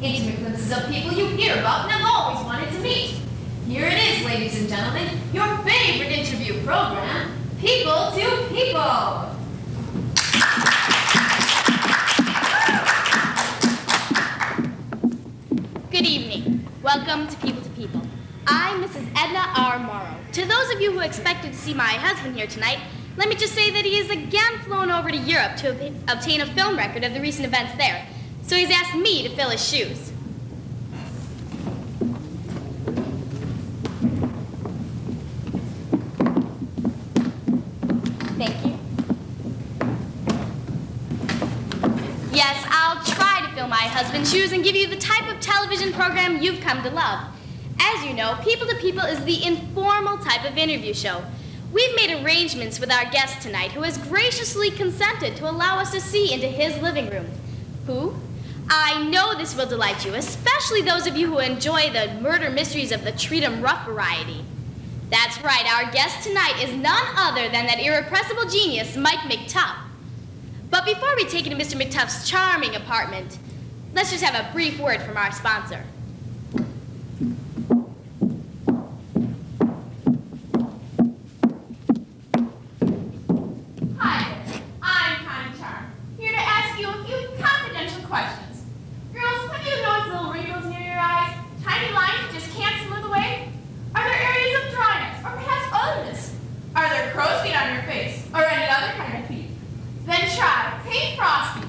Intimate glimpses of people you hear about and have always wanted to meet. Here it is, ladies and gentlemen, your favorite interview program, People to People. Good evening. Welcome to People to People. I'm Mrs. Edna R. Morrow. To those of you who expected to see my husband here tonight, let me just say that he is again flown over to Europe to obtain a film record of the recent events there. So he's asked me to fill his shoes. Thank you. Yes, I'll try to fill my husband's shoes and give you the type of television program you've come to love. As you know, People to People is the informal type of interview show. We've made arrangements with our guest tonight, who has graciously consented to allow us to see into his living room. Who? I know this will delight you, especially those of you who enjoy the murder mysteries of the treat 'em rough variety. That's right, our guest tonight is none other than that irrepressible genius, Mike McTuff. But before we take you to Mr. McTuff's charming apartment, let's just have a brief word from our sponsor. Hi, I'm Connie Charm, here to ask you a few confidential questions. Girls, have you noticed little wrinkles near your eyes? Tiny lines you just can't smooth away? Are there areas of dryness or perhaps otherness? Are there crow's feet on your face or any other kind of feet? Then try Paint Frosty.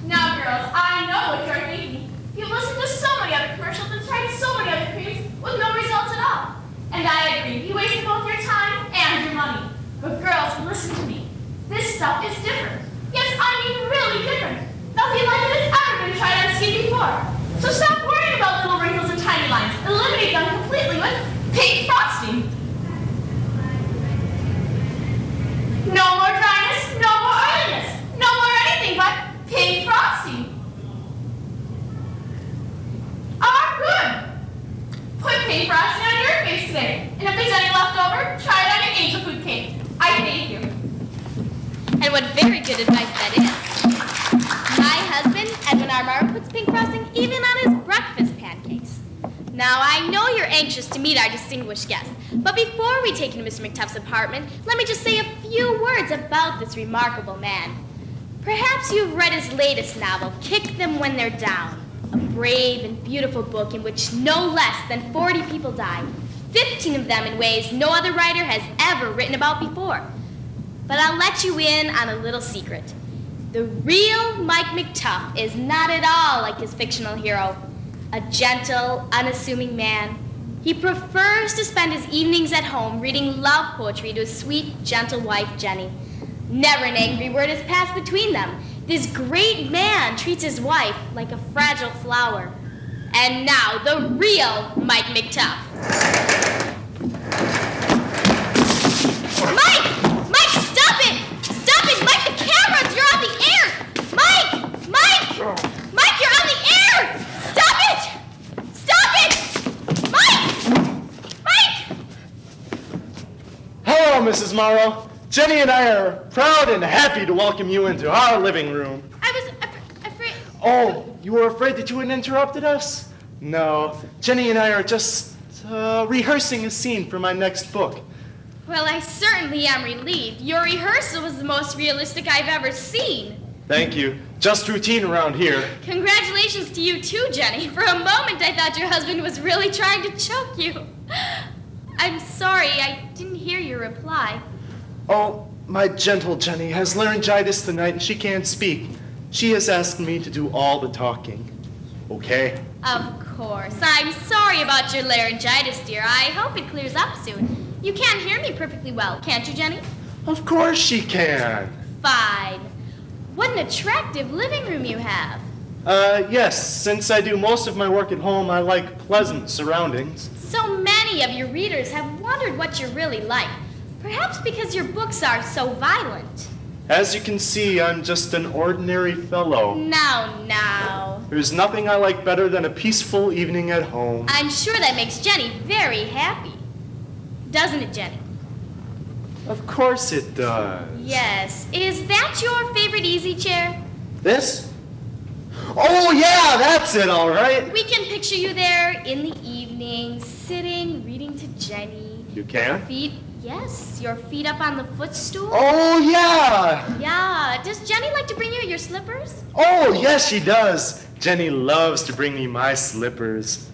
Now, girls, I know what you're thinking. You've listened to so many other commercials and tried so many other creams with no results at all. And I agree, you wasted both your time and your money. But girls, listen to me. This stuff is different. Yes, I mean really different. Nothing like it has ever been tried on skin before. So stop worrying about little wrinkles and tiny lines. Eliminate them completely with Pink Frosting. No more dryness, no more oiliness, no more anything but Pink Frosting. Good. Put Pink Frosting on your face today. And if there's any left over, try it on your angel food cake. I thank you. And what very good advice that is. My husband, Edwin R. Morrow, puts pink frosting even on his breakfast pancakes. Now, I know you're anxious to meet our distinguished guest, but before we take you to Mr. McTuff's apartment, let me just say a few words about this remarkable man. Perhaps you've read his latest novel, Kick Them When They're Down, a brave and beautiful book in which no less than 40 people died, 15 of them in ways no other writer has ever written about before. But I'll let you in on a little secret. The real Mike McTuff is not at all like his fictional hero, a gentle, unassuming man. He prefers to spend his evenings at home reading love poetry to his sweet, gentle wife, Jenny. Never an angry word has passed between them. This great man treats his wife like a fragile flower. And now, the real Mike McTuff. Mike! Mike, stop it! Stop it! Mike, the cameras! You're on the air! Mike! Mike! Mike, you're on the air! Stop it! Stop it! Mike! Mike! Hello, Mrs. Morrow. Jenny and I are proud and happy to welcome you into our living room. I was afraid... Oh, you were afraid that you had interrupted us? No, Jenny and I are just rehearsing a scene for my next book. Well, I certainly am relieved. Your rehearsal was the most realistic I've ever seen. Thank you. Just routine around here. Congratulations to you too, Jenny. For a moment, I thought your husband was really trying to choke you. I'm sorry, I didn't hear your reply. Oh, my gentle Jenny has laryngitis tonight and she can't speak. She has asked me to do all the talking. Okay? Of course. I'm sorry about your laryngitis, dear. I hope it clears up soon. You can't hear me perfectly well, can't you, Jenny? Of course she can. Fine. What an attractive living room you have. Yes. Since I do most of my work at home, I like pleasant surroundings. So many of your readers have wondered what you're really like. Perhaps because your books are so violent. As you can see, I'm just an ordinary fellow. Now. There's nothing I like better than a peaceful evening at home. I'm sure that makes Jenny very happy. Doesn't it, Jenny? Of course it does. Yes. Is that your favorite easy chair? This? Oh, yeah, that's it, all right. We can picture you there in the evening, sitting, reading to Jenny. You can? Yes, your feet up on the footstool. Oh, yeah. Yeah. Does Jenny like to bring you your slippers? Oh, yes, she does. Jenny loves to bring me my slippers.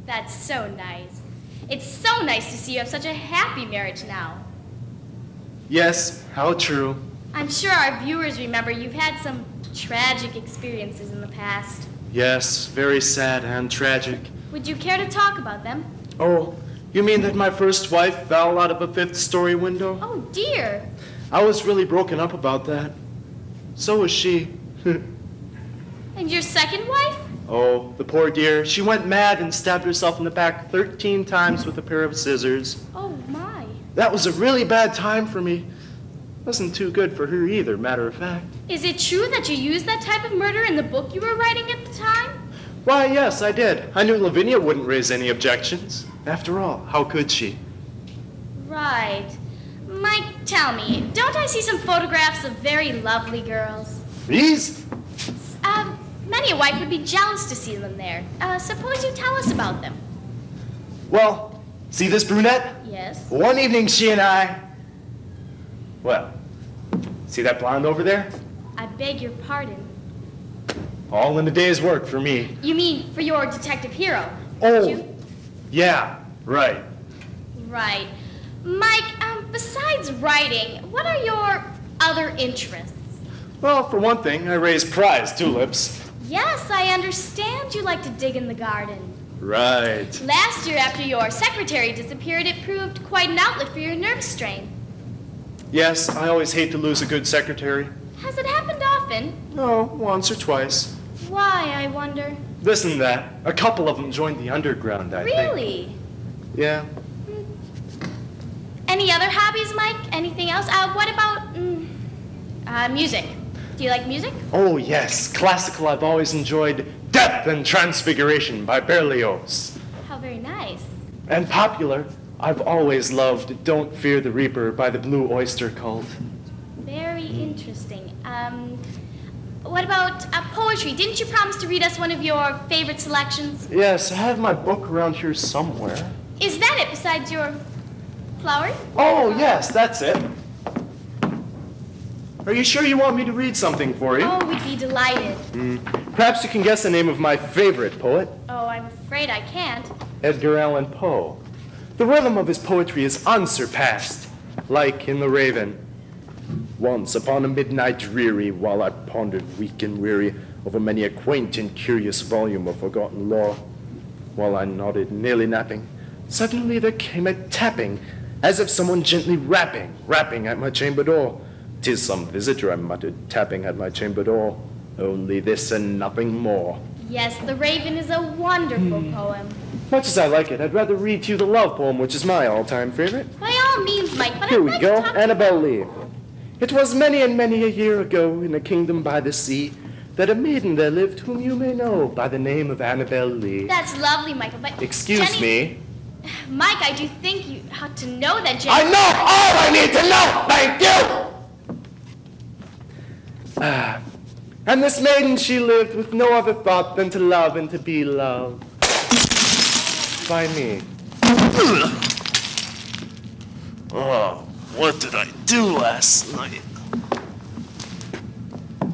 That's so nice. It's so nice to see you have such a happy marriage now. Yes, how true. I'm sure our viewers remember you've had some tragic experiences in the past. Yes, very sad and tragic. Would you care to talk about them? Oh, you mean that my first wife fell out of a 5th-story window? Oh, dear. I was really broken up about that. So was she. And your second wife? Oh, the poor dear. She went mad and stabbed herself in the back 13 times with a pair of scissors. Oh, my. That was a really bad time for me. Wasn't too good for her either, matter of fact. Is it true that you used that type of murder in the book you were writing at the time? Why, yes, I did. I knew Lavinia wouldn't raise any objections. After all, how could she? Right. Mike, tell me, don't I see some photographs of very lovely girls? These? Many a wife would be jealous to see them there. Suppose you tell us about them. Well, see this brunette? Yes. One evening she and I... Well, see that blonde over there? I beg your pardon. All in a day's work for me. You mean for your detective hero? Oh, You? yeah, right. Right. Mike, besides writing, what are your other interests? Well, for one thing, I raise prize tulips. Yes, I understand you like to dig in the garden. Right. Last year, after your secretary disappeared, it proved quite an outlet for your nerve strain. Yes, I always hate to lose a good secretary. Has it happened often? No, once or twice. Why, I wonder? This and that. A couple of them joined the underground, I think. Really? Yeah. Any other hobbies, Mike? Anything else? What about music? Do you like music? Oh, yes. Classical I've always enjoyed. Death and Transfiguration by Berlioz. How very nice. And popular, I've always loved Don't Fear the Reaper by the Blue Oyster Cult. Very interesting. What about poetry? Didn't you promise to read us one of your favorite selections? Yes, I have my book around here somewhere. Is that it besides your flower? Oh, yes, that's it. Are you sure you want me to read something for you? Oh, we'd be delighted. Perhaps you can guess the name of my favorite poet, Oh, I'm afraid I can't. Edgar Allan Poe. The rhythm of his poetry is unsurpassed, like in The Raven. Once upon a midnight dreary, while I pondered weak and weary over many a quaint and curious volume of forgotten lore, while I nodded, nearly napping, suddenly there came a tapping, as if someone gently rapping at my chamber door. "'Tis some visitor," I muttered, tapping at my chamber door. "Only this and nothing more." Yes, The Raven is a wonderful poem. Much as I like it, I'd rather read to you the love poem, which is my all-time favorite. By all means, Mike, but Here I'd we like go, to talk to Annabel Lee. "It was many and many a year ago, in a kingdom by the sea, that a maiden there lived whom you may know by the name of Annabel Lee." That's lovely, Michael, but Excuse Jenny, me. Mike, I do think you ought to know that Jenny... I know all I need to know, thank you! And this maiden she lived with no other thought than to love and to be loved by me. Oh, what did I do last night?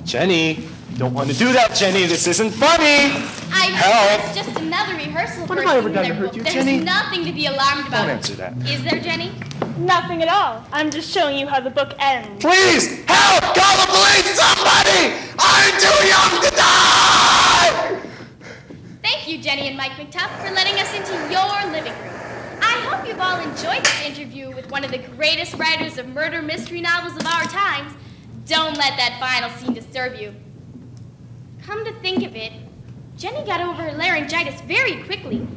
Jenny, don't want to do that, Jenny. This isn't funny. Help! It's just another rehearsal. What for have I a ever scene done in to their hurt you, book. Jenny? There's nothing to be alarmed about. Don't answer that. Is there, Jenny? Nothing at all. I'm just showing you how the book ends. Please, help! Call the police, somebody! I'm too young to die! Thank you, Jenny and Mike McTuff, for letting us into your living room. I hope you've all enjoyed this interview with one of the greatest writers of murder mystery novels of our times. Don't let that final scene disturb you. Come to think of it, Jenny got over her laryngitis very quickly,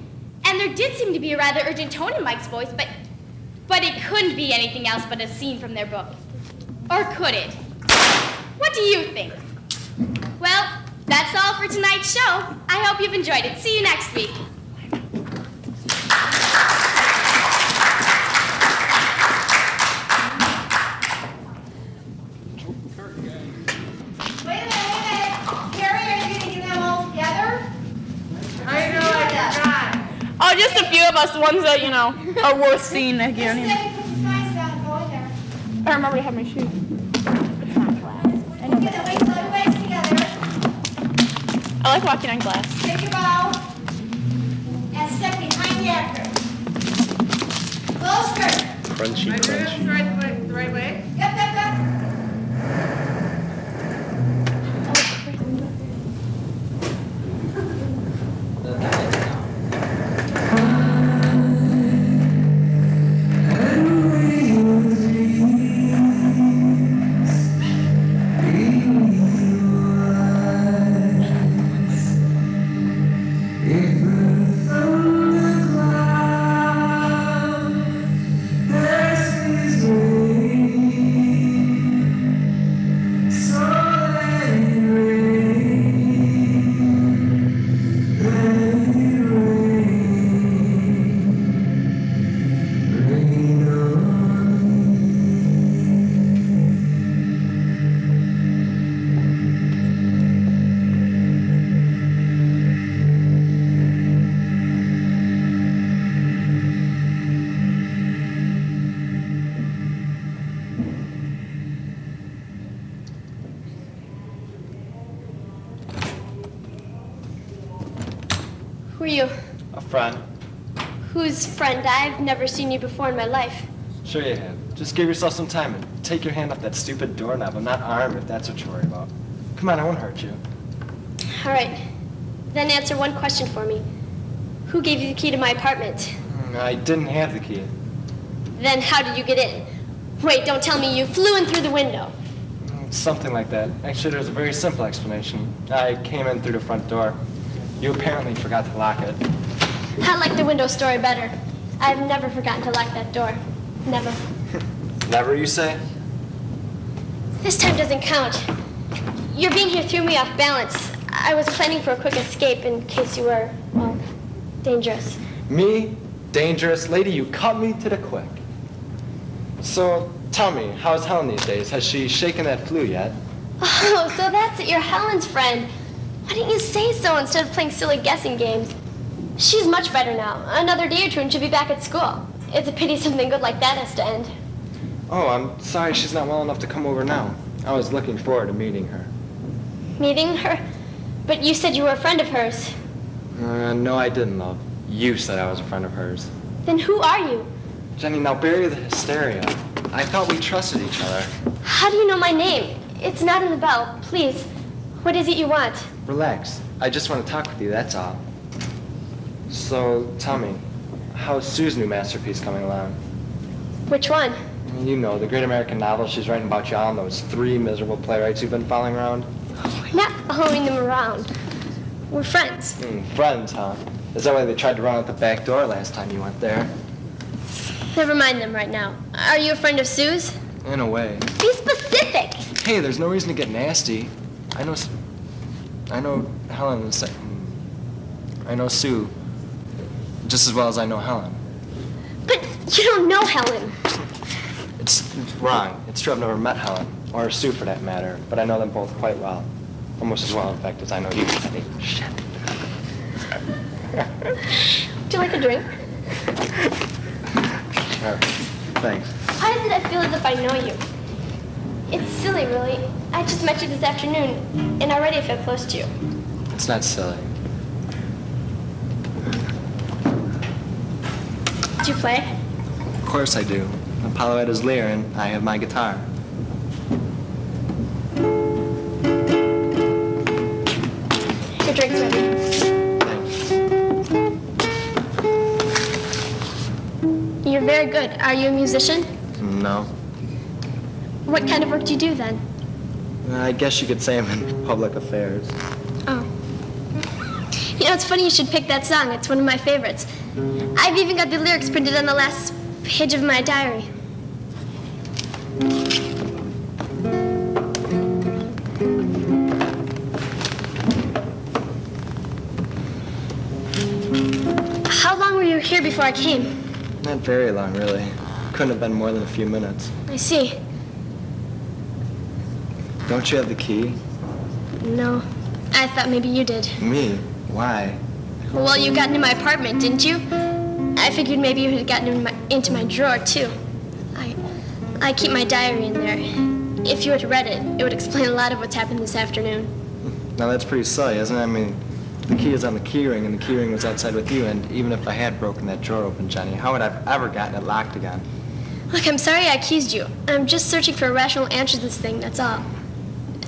and there did seem to be a rather urgent tone in Mike's voice, but it couldn't be anything else but a scene from their book. Or could it? What do you think? Well, that's all for tonight's show. I hope you've enjoyed it. See you next week. Wait a minute. Carrie, are you going to give them just a few of us, ones that, are worth seeing again. I remember to have my shoes. It's not glass. I know. I like walking on glass. Take a bow and step behind the actor. Close curtain. Crunchy, My crunchy. the right way? Yep. Who are you? A friend. Whose friend? I've never seen you before in my life. Sure you have. Just give yourself some time and take your hand off that stupid doorknob. I'm not armed if that's what you're worried about. Come on, I won't hurt you. All right. Then answer one question for me. Who gave you the key to my apartment? I didn't have the key. Then how did you get in? Wait, don't tell me you flew in through the window. Something like that. Actually, there's a very simple explanation. I came in through the front door. You apparently forgot to lock it. I like the window story better. I've never forgotten to lock that door. Never. Never, you say? This time doesn't count. Your being here threw me off balance. I was planning for a quick escape in case you were, well, dangerous. Me? Dangerous? Lady, you cut me to the quick. So, tell me, how's Helen these days? Has she shaken that flu yet? Oh, so that's it. You're Helen's friend. Why didn't you say so instead of playing silly guessing games? She's much better now. Another day or two and she'll be back at school. It's a pity something good like that has to end. Oh, I'm sorry she's not well enough to come over now. I was looking forward to meeting her. Meeting her? But you said you were a friend of hers. No, I didn't, love. You said I was a friend of hers. Then who are you? Jenny, now bury the hysteria. I thought we trusted each other. How do you know my name? It's not in the bell. Please. What is it you want? Relax. I just want to talk with you, that's all. So, tell me, how's Sue's new masterpiece coming along? Which one? You know, the great American novel she's writing about you all and those 3 miserable playwrights you've been following around. We're not following them around. We're friends. Friends, huh? Is that why they tried to run out the back door last time you went there? Never mind them right now. Are you a friend of Sue's? In a way. Be specific! Hey, there's no reason to get nasty. I know Helen is... I know Sue just as well as I know Helen. But you don't know Helen. It's wrong. It's true I've never met Helen, or Sue for that matter, but I know them both quite well. Almost as well, in fact, as I know you. Shit. Do you like a drink? Thanks. Why does it feel as if I know you? It's silly, really. I just met you this afternoon, and already I feel close to you. It's not silly. Do you play? Of course I do. Apollo had his lyre, and I have my guitar. Your drink's ready. Thanks. You're very good. Are you a musician? No. What kind of work do you do then? I guess you could say I'm in public affairs. Oh. You know, it's funny you should pick that song. It's one of my favorites. I've even got the lyrics printed on the last page of my diary. How long were you here before I came? Not very long, really. Couldn't have been more than a few minutes. I see. Don't you have the key? No. I thought maybe you did. Me? Why? Well, you got into my apartment, didn't you? I figured maybe you had gotten into my drawer, too. I keep my diary in there. If you had read it, it would explain a lot of what's happened this afternoon. Now that's pretty silly, isn't it? I mean, the key is on the key ring, and the key ring was outside with you, and even if I had broken that drawer open, Jenny, how would I have ever gotten it locked again? Look, I'm sorry I accused you. I'm just searching for a rational answer to this thing, that's all.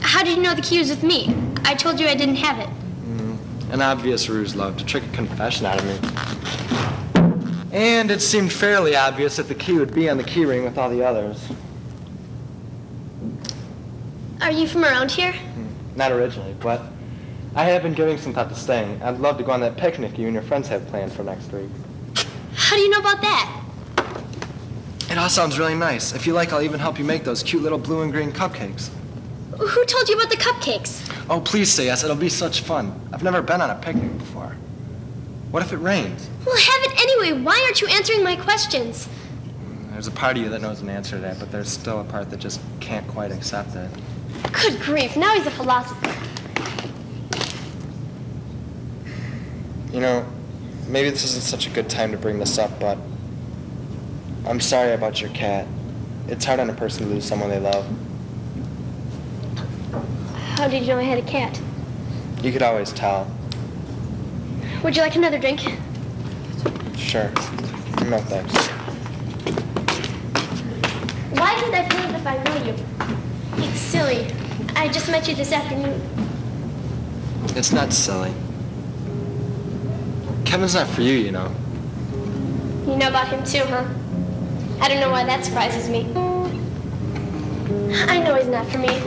How did you know the key was with me? I told you I didn't have it. An obvious ruse, love, to trick a confession out of me. And it seemed fairly obvious that the key would be on the key ring with all the others. Are you from around here? Not originally, but I have been giving some thought to staying. I'd love to go on that picnic you and your friends have planned for next week. How do you know about that? It all sounds really nice. If you like, I'll even help you make those cute little blue and green cupcakes. Who told you about the cupcakes? Oh, please say yes. It'll be such fun. I've never been on a picnic before. What if it rains? Well, have it anyway. Why aren't you answering my questions? There's a part of you that knows an answer to that, but there's still a part that just can't quite accept it. Good grief, now he's a philosopher. You know, maybe this isn't such a good time to bring this up, but I'm sorry about your cat. It's hard on a person to lose someone they love. How did you know I had a cat? You could always tell. Would you like another drink? Sure. No thanks. Why didn't I play it if I know you? It's silly. I just met you this afternoon. It's not silly. Kevin's not for you, you know. You know about him too, huh? I don't know why that surprises me. I know he's not for me,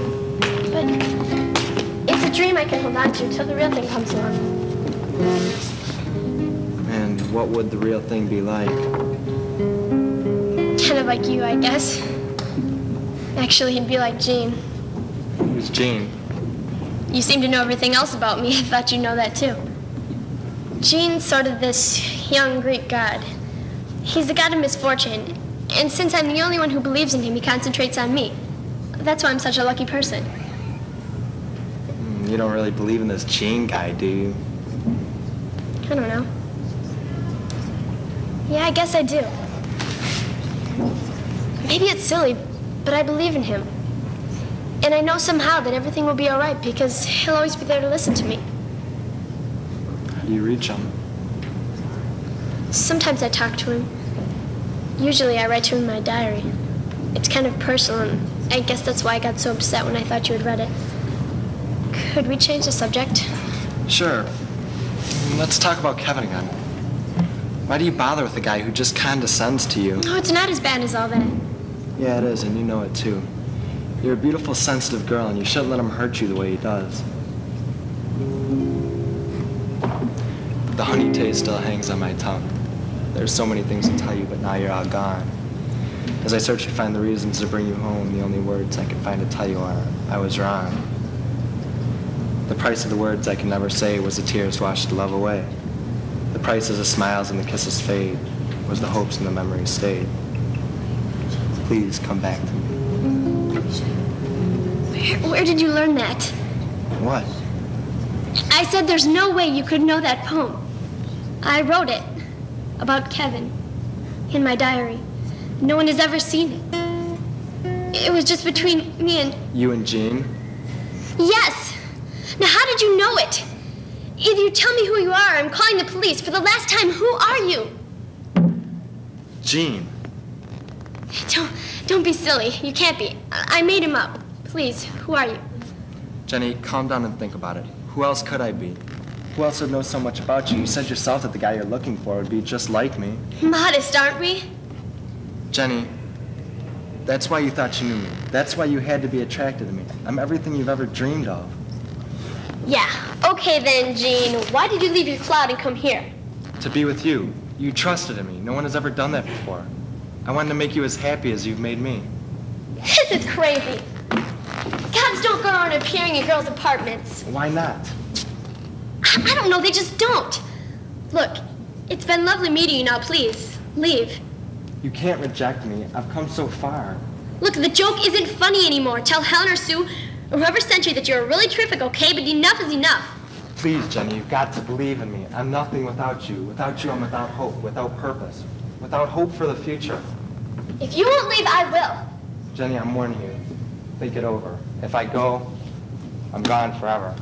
but it's a dream I can hold on to till the real thing comes along. And what would the real thing be like? Kind of like you, I guess. Actually, he'd be like Jean. Who's Jean? You seem to know everything else about me. I thought you'd know that too. Jean's sort of this young Greek god. He's the god of misfortune, and since I'm the only one who believes in him, he concentrates on me. That's why I'm such a lucky person. You don't really believe in this Jean guy, do you? I don't know. Yeah, I guess I do. Maybe it's silly, but I believe in him. And I know somehow that everything will be all right because he'll always be there to listen to me. How do you reach him? Sometimes I talk to him. Usually I write to him in my diary. It's kind of personal, and I guess that's why I got so upset when I thought you had read it. Could we change the subject? Sure. Let's talk about Kevin again. Why do you bother with a guy who just condescends to you? No, it's not as bad as all that. Yeah, it is, and you know it too. You're a beautiful, sensitive girl, and you shouldn't let him hurt you the way he does. The honey taste still hangs on my tongue. There's so many things to tell you, but now you're all gone. As I search to find the reasons to bring you home, the only words I can find to tell you are, I was wrong. The price of the words I can never say was the tears washed the love away. The price as the smiles and the kisses fade was the hopes and the memories stayed. Please come back to me. Where did you learn that? What? I said there's no way you could know that poem. I wrote it about Kevin in my diary. No one has ever seen it. It was just between me and... You and Jean? Yes! Now how did you know it? Either you tell me who you are or I'm calling the police. For the last time, who are you? Jean. Don't be silly. You can't be. I made him up. Please, who are you? Jenny, calm down and think about it. Who else could I be? Who else would know so much about you? You said yourself that the guy you're looking for would be just like me. Modest, aren't we? Jenny, that's why you thought you knew me. That's why you had to be attracted to me. I'm everything you've ever dreamed of. Yeah. Okay then, Jean. Why did you leave your cloud and come here? To be with you. You trusted in me. No one has ever done that before. I wanted to make you as happy as you've made me. This is crazy. Gods don't go around appearing in girls' apartments. Why not? I don't know, they just don't. Look, it's been lovely meeting you now, please. Leave. You can't reject me. I've come so far. Look, the joke isn't funny anymore. Tell Helen or Sue or whoever sent you that you're really terrific, okay? But enough is enough. Please, Jenny, you've got to believe in me. I'm nothing without you. Without you, I'm without hope, without purpose, without hope for the future. If you won't leave, I will. Jenny, I'm warning you. Think it over. If I go, I'm gone forever.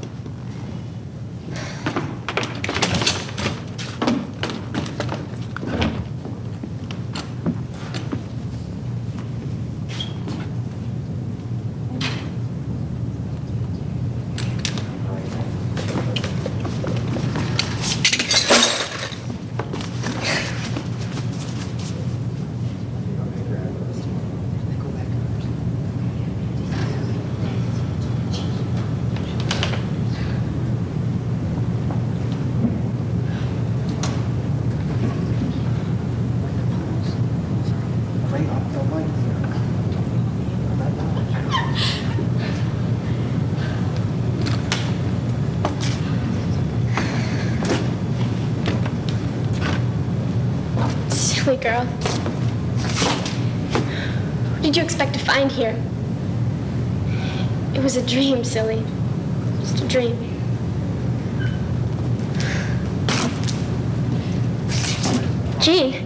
Silly girl. What did you expect to find here? It was a dream, silly. Just a dream. Jean.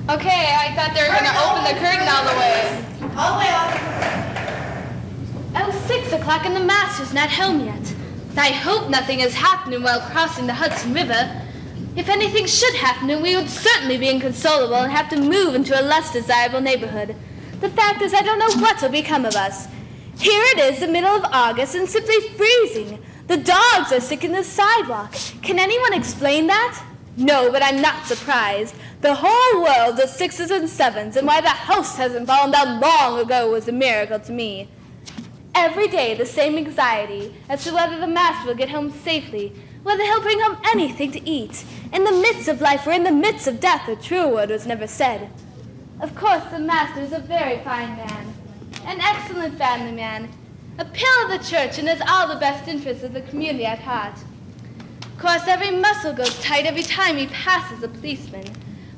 Okay, I thought they were going to open the curtain all the way. All the way off. Oh, 6 o'clock and the master's not home yet. I hope nothing has happened while crossing the Hudson River. If anything should happen, we would certainly be inconsolable and have to move into a less desirable neighborhood. The fact is, I don't know what will become of us. Here it is, the middle of August, and simply freezing. The dogs are sick in the sidewalk. Can anyone explain that? No, but I'm not surprised. The whole world is 6s and 7s, and why the house hasn't fallen down long ago was a miracle to me. Every day the same anxiety as to whether the master will get home safely, whether he'll bring home anything to eat. In the midst of life or in the midst of death, a truer word was never said. Of course, the master is a very fine man, an excellent family man, a pillar of the church, and has all the best interests of the community at heart. Of course, every muscle goes tight every time he passes a policeman.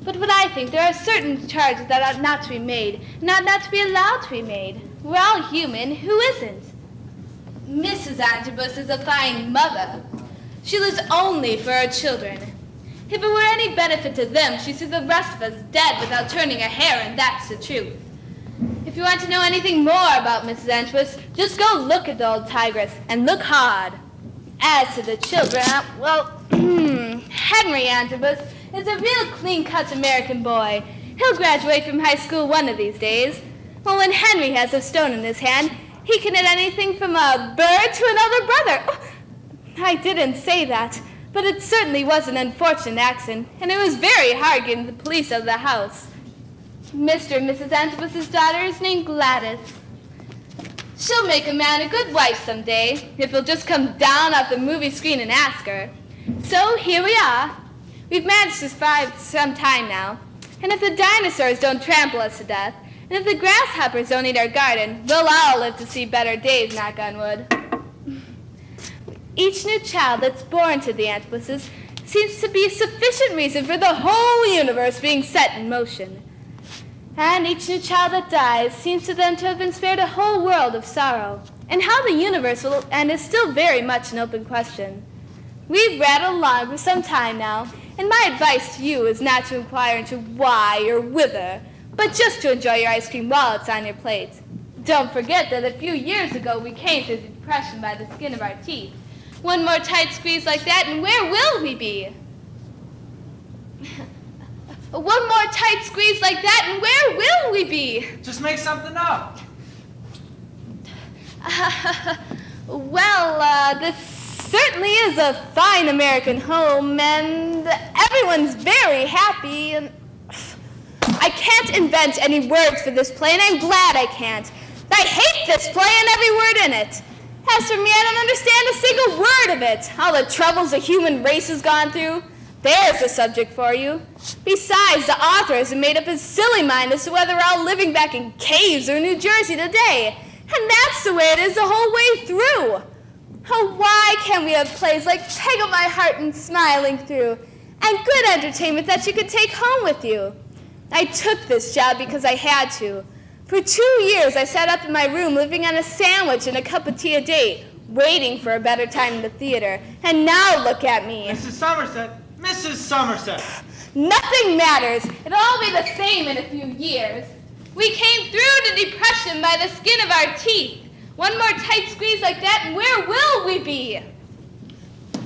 But what I think, there are certain charges that ought not to be made, and ought not to be allowed to be made. We're all human. Who isn't? Mrs. Antrobus is a fine mother. She lives only for her children. If it were any benefit to them, she'd see the rest of us dead without turning a hair, and that's the truth. If you want to know anything more about Mrs. Antrobus, just go look at the old tigress, and look hard. As to the children, well, Henry Antrobus is a real clean-cut American boy. He'll graduate from high school one of these days. Well, when Henry has a stone in his hand, he can hit anything from a bird to another brother. Oh, I didn't say that, but it certainly was an unfortunate accident, and it was very hard getting the police out of the house. Mr. and Mrs. Antrobus's daughter is named Gladys. She'll make a man a good wife someday, if he'll just come down off the movie screen and ask her. So here we are. We've managed to survive some time now, and if the dinosaurs don't trample us to death, and if the grasshoppers don't eat our garden, we'll all live to see better days, knock on wood. Each new child that's born to the Antrobuses seems to be sufficient reason for the whole universe being set in motion. And each new child that dies seems to them to have been spared a whole world of sorrow. And how the universe will end is still very much an open question. We've rattled along for some time now, and my advice to you is not to inquire into why or whither, but just to enjoy your ice cream while it's on your plate. Don't forget that a few years ago we came through the depression by the skin of our teeth. One more tight squeeze like that, and where will we be? One more tight squeeze like that, and where will we be? Just make something up. This certainly is a fine American home, and everyone's very happy, and I can't invent any words for this play, and I'm glad I can't. I hate this play and every word in it. As for me, I don't understand a single word of it. All the troubles the human race has gone through. There's a subject for you. Besides, the author hasn't made up his silly mind as to whether we're all living back in caves or New Jersey today. And that's the way it is the whole way through. Oh, why can't we have plays like Peg of My Heart and Smiling Through, and good entertainment that you could take home with you? I took this job because I had to. For 2 years, I sat up in my room living on a sandwich and a cup of tea a day, waiting for a better time in the theater. And now look at me. Mrs. Somerset! Mrs. Somerset! Nothing matters. It'll all be the same in a few years. We came through the depression by the skin of our teeth. One more tight squeeze like that, and where will we be?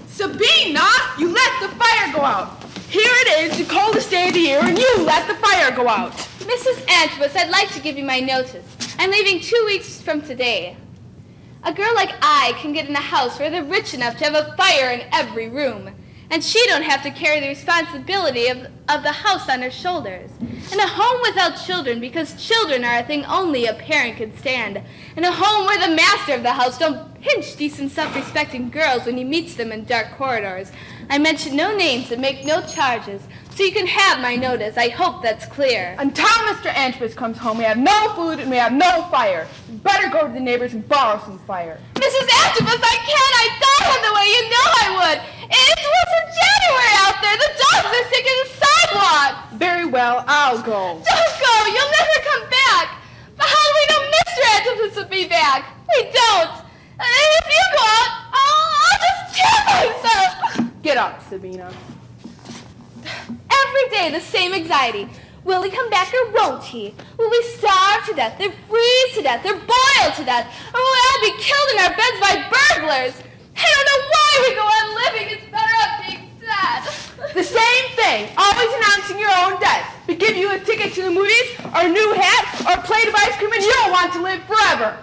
Sabina, you let the fire go out. Here it is, the coldest day of the year, and you let the fire go out. Mrs. Antibus, I'd like to give you my notice. I'm leaving 2 weeks from today. A girl like I can get in a house where they're rich enough to have a fire in every room. And she don't have to carry the responsibility of the house on her shoulders. And a home without children, because children are a thing only a parent can stand. And a home where the master of the house don't pinch decent, self-respecting girls when he meets them in dark corridors. I mention no names and make no charges, so you can have my notice. I hope that's clear. Until Mr. Antibus comes home, we have no food and we have no fire. You better go to the neighbors and borrow some fire. Mrs. Antibus, I can't. I thought of the way. You know I would. It's in January out there. The dogs are sick in the sidewalks. Very well, I'll go. Don't go. You'll never come back. But how do we know Mr. Antibus will be back? We don't. If you go out, I'll just kill myself. Get up, Sabina. Every day, the same anxiety. Will he come back or won't he? Will we starve to death, or freeze to death, or boil to death? Or will we all be killed in our beds by burglars? I don't know why we go on living. It's better off being dead. The same thing. Always announcing your own death. We give you a ticket to the movies, or a new hat, or a plate of ice cream, and you don't want to live forever.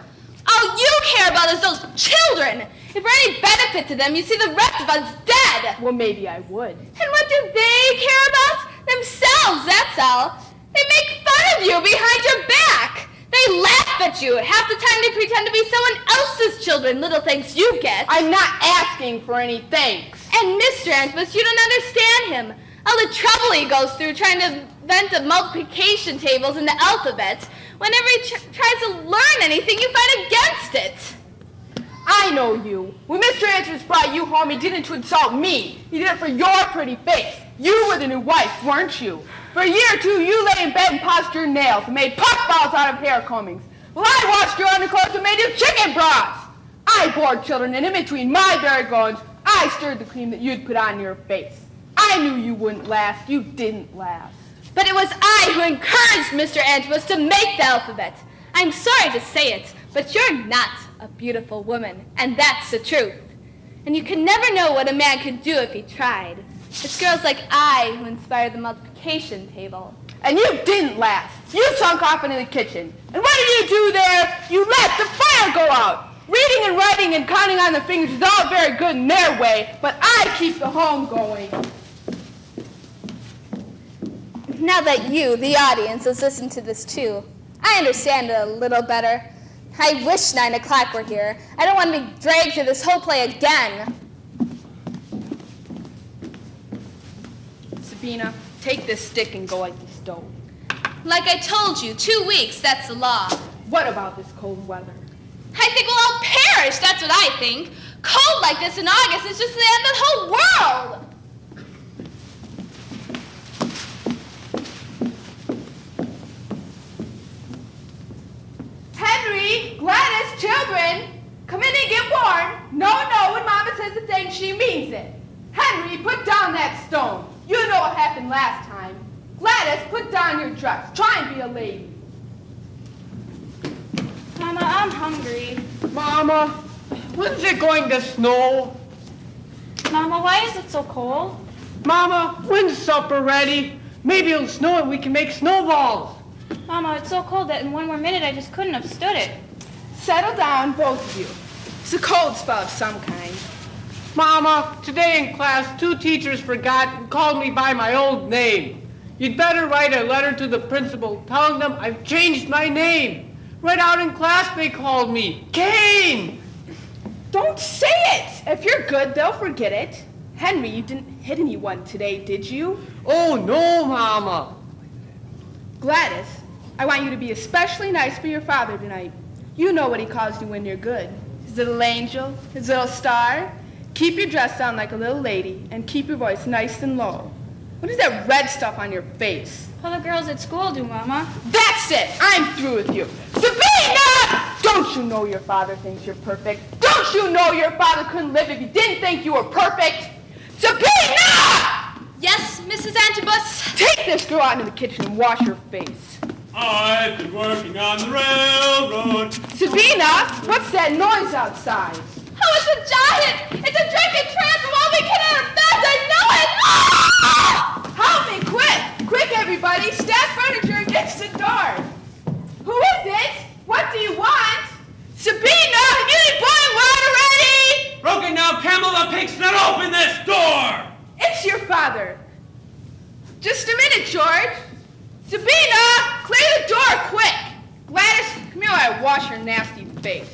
All you care about is those children. If for any benefit to them, you see the rest of us dead. Well, maybe I would. And what do they care about? Themselves, that's all. They make fun of you behind your back. They laugh at you. Half the time they pretend to be someone else's children, little thanks you get. I'm not asking for any thanks. And Mr. Antibus, you don't understand him. All the trouble he goes through trying to invent the multiplication tables and the alphabet. Whenever he tries to learn anything, you fight against it. I know you. When Mr. Antibus brought you home, he did it to insult me. He did it for your pretty face. You were the new wife, weren't you? For a year or two, you lay in bed and polished your nails and made puffballs out of hair combings. Well, I washed your underclothes and made you chicken broths. I bore children, and in between my berry goings, I stirred the cream that you'd put on your face. I knew you wouldn't last. You didn't last. But it was I who encouraged Mr. Antibus to make the alphabet. I'm sorry to say it, but you're not a beautiful woman, and that's the truth. And you can never know what a man could do if he tried. It's girls like I who inspired the multiplication table. And you didn't last. You sunk off into the kitchen. And what did you do there? You let the fire go out. Reading and writing and counting on the fingers is all very good in their way, but I keep the home going. Now that you, the audience, has listened to this too, I understand it a little better. I wish 9 o'clock were here. I don't want to be dragged through this whole play again. Sabina, take this stick and go light the stove. Like I told you, 2 weeks, that's the law. What about this cold weather? I think we'll all perish, that's what I think. Cold like this in August is just the end of the whole world. Henry, Gladys, children, come in and get warm. No, when Mama says a thing, she means it. Henry, put down that stone. You know what happened last time. Gladys, put down your dress. Try and be a lady. Mama, I'm hungry. Mama, when's it going to snow? Mama, why is it so cold? Mama, when's supper ready? Maybe it'll snow and we can make snowballs. Mama, it's so cold that in one more minute I just couldn't have stood it. Settle down, both of you. It's a cold spell of some kind. Mama, today in class, 2 teachers forgot and called me by my old name. You'd better write a letter to the principal telling them I've changed my name. Right out in class they called me Kane. Don't say it! If you're good, they'll forget it. Henry, you didn't hit anyone today, did you? Oh, no, Mama. Gladys, I want you to be especially nice for your father tonight. You know what he calls you when you're good. His little angel, his little star. Keep your dress down like a little lady and keep your voice nice and low. What is that red stuff on your face? All the girls at school do, Mama. That's it! I'm through with you. Sabina! Don't you know your father thinks you're perfect? Don't you know your father couldn't live if he didn't think you were perfect? Sabina! Yes, Mrs. Antibus? Take this girl out into the kitchen and wash her face. I've been working on the railroad. Sabina, what's that noise outside? Oh, it's a giant! It's a drinking tramp from all we can out of bed! I know it! Ah! Help me, quick! Quick, everybody! Stack furniture against the door! Who is it? What do you want? Sabina, have you any boiling water ready? Broken now, Pamela Pink's not open this door! It's your father. Just a minute, George. Sabina, clear the door, quick! Gladys, come here while I wash your nasty face.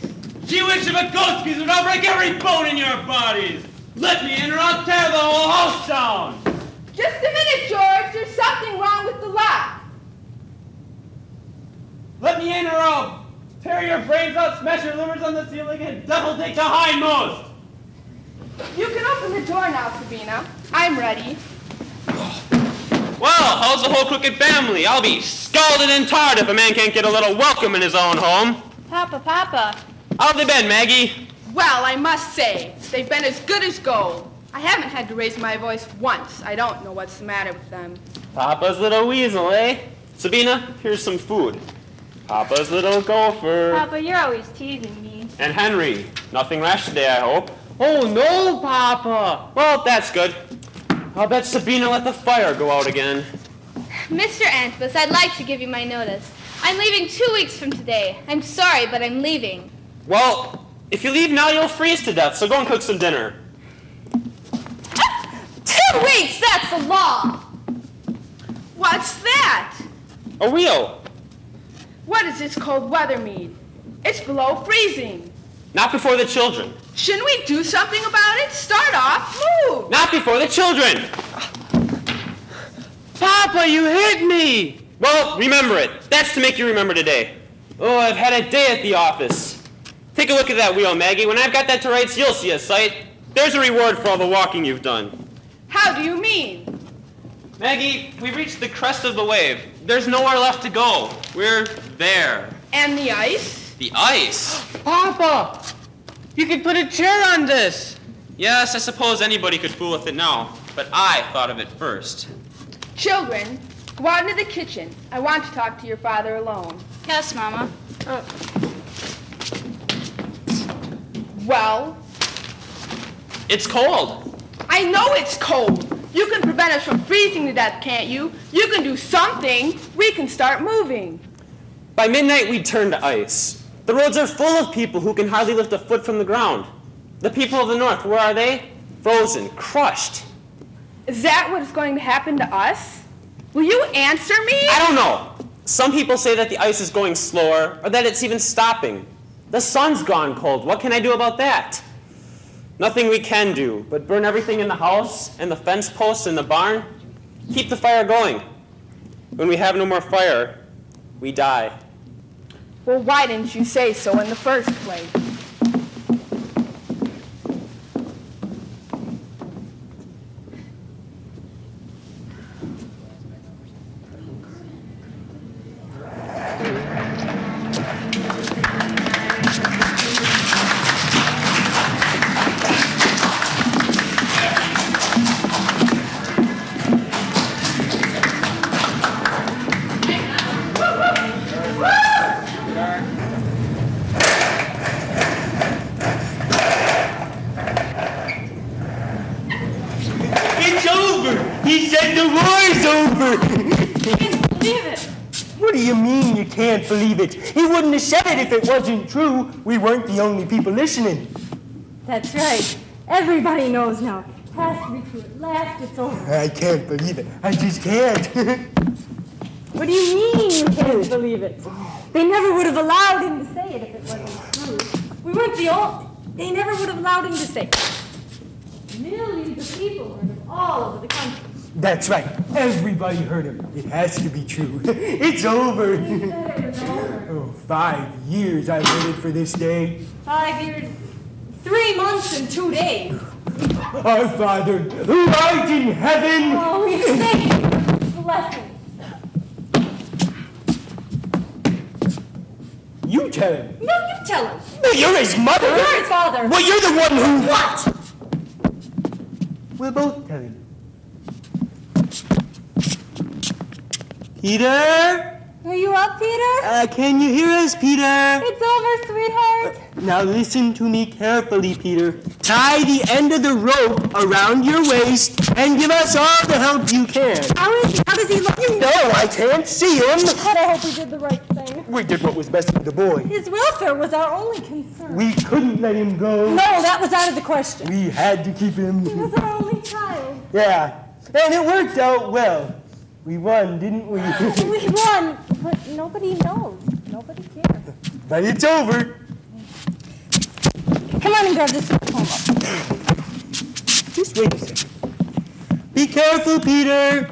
She wish if a ghost geezer, I'll break every bone in your bodies! Let me in or I'll tear the whole house down! Just a minute, George. There's something wrong with the lock. Let me in or I'll tear your brains out, smash your livers on the ceiling, and double take the hindmost! You can open the door now, Sabina. I'm ready. Well, how's the whole crooked family? I'll be scalded and tarred if a man can't get a little welcome in his own home. Papa. How have they been, Maggie? Well, I must say, they've been as good as gold. I haven't had to raise my voice once. I don't know what's the matter with them. Papa's little weasel, eh? Sabina, here's some food. Papa's little gopher. Papa, you're always teasing me. And Henry, nothing rash today, I hope. Oh, no, Papa. Well, that's good. I'll bet Sabina let the fire go out again. Mr. Antibus, I'd like to give you my notice. I'm leaving 2 weeks from today. I'm sorry, but I'm leaving. Well, if you leave now, you'll freeze to death, so go and cook some dinner. 2 weeks, that's the law. What's that? A wheel. What does this cold weather mean? It's below freezing. Not before the children. Shouldn't we do something about it? Start off, move. Not before the children. Papa, you hit me. Well, remember it. That's to make you remember today. Oh, I've had a day at the office. Take a look at that wheel, Maggie. When I've got that to rights, you'll see a sight. There's a reward for all the walking you've done. How do you mean? Maggie, we've reached the crest of the wave. There's nowhere left to go. We're there. And the ice? The ice? Papa, you could put a chair on this. Yes, I suppose anybody could fool with it now, but I thought of it first. Children, go out into the kitchen. I want to talk to your father alone. Yes, Mama. Well? It's cold. I know it's cold. You can prevent us from freezing to death, can't you? You can do something. We can start moving. By midnight, we'd turn to ice. The roads are full of people who can hardly lift a foot from the ground. The people of the north, where are they? Frozen, crushed. Is that what is going to happen to us? Will you answer me? I don't know. Some people say that the ice is going slower, or that it's even stopping. The sun's gone cold. What can I do about that? Nothing we can do, but burn everything in the house and the fence posts in the barn. Keep the fire going. When we have no more fire, we die. Well, why didn't you say so in the first place? can't believe it. He wouldn't have said it if it wasn't true. We weren't the only people listening. That's right. Everybody knows now. It has to be true. At last it's over. I can't believe it. I just can't. What do you mean you can't believe it? They never would have allowed him to say it if it wasn't true. We weren't the only... They never would have allowed him to say it. Millions of people heard him all over the country. That's right. Everybody heard him. It has to be true. It's over. He said it was over. Oh, 5 years I waited for this day. 5 years, 3 months and 2 days. Our Father, who art in heaven. Oh, we thank you. Bless him. You tell him. No, you tell him. No, you're his mother. You're his father. Well, you're the one who... What? We'll both tell him. Peter? Are you up, Peter? Can you hear us, Peter? It's over, sweetheart. Now listen to me carefully, Peter. Tie the end of the rope around your waist and give us all the help you can. How does he look? You know I can't see him. God, I hope we did the right thing. We did what was best for the boy. His welfare was our only concern. We couldn't let him go. No, that was out of the question. We had to keep him. He was our only child. Yeah, and it worked out well. We won, didn't we? We won, but nobody knows. Nobody cares. But it's over. Come on and grab this diploma. Just wait a second. Be careful, Peter.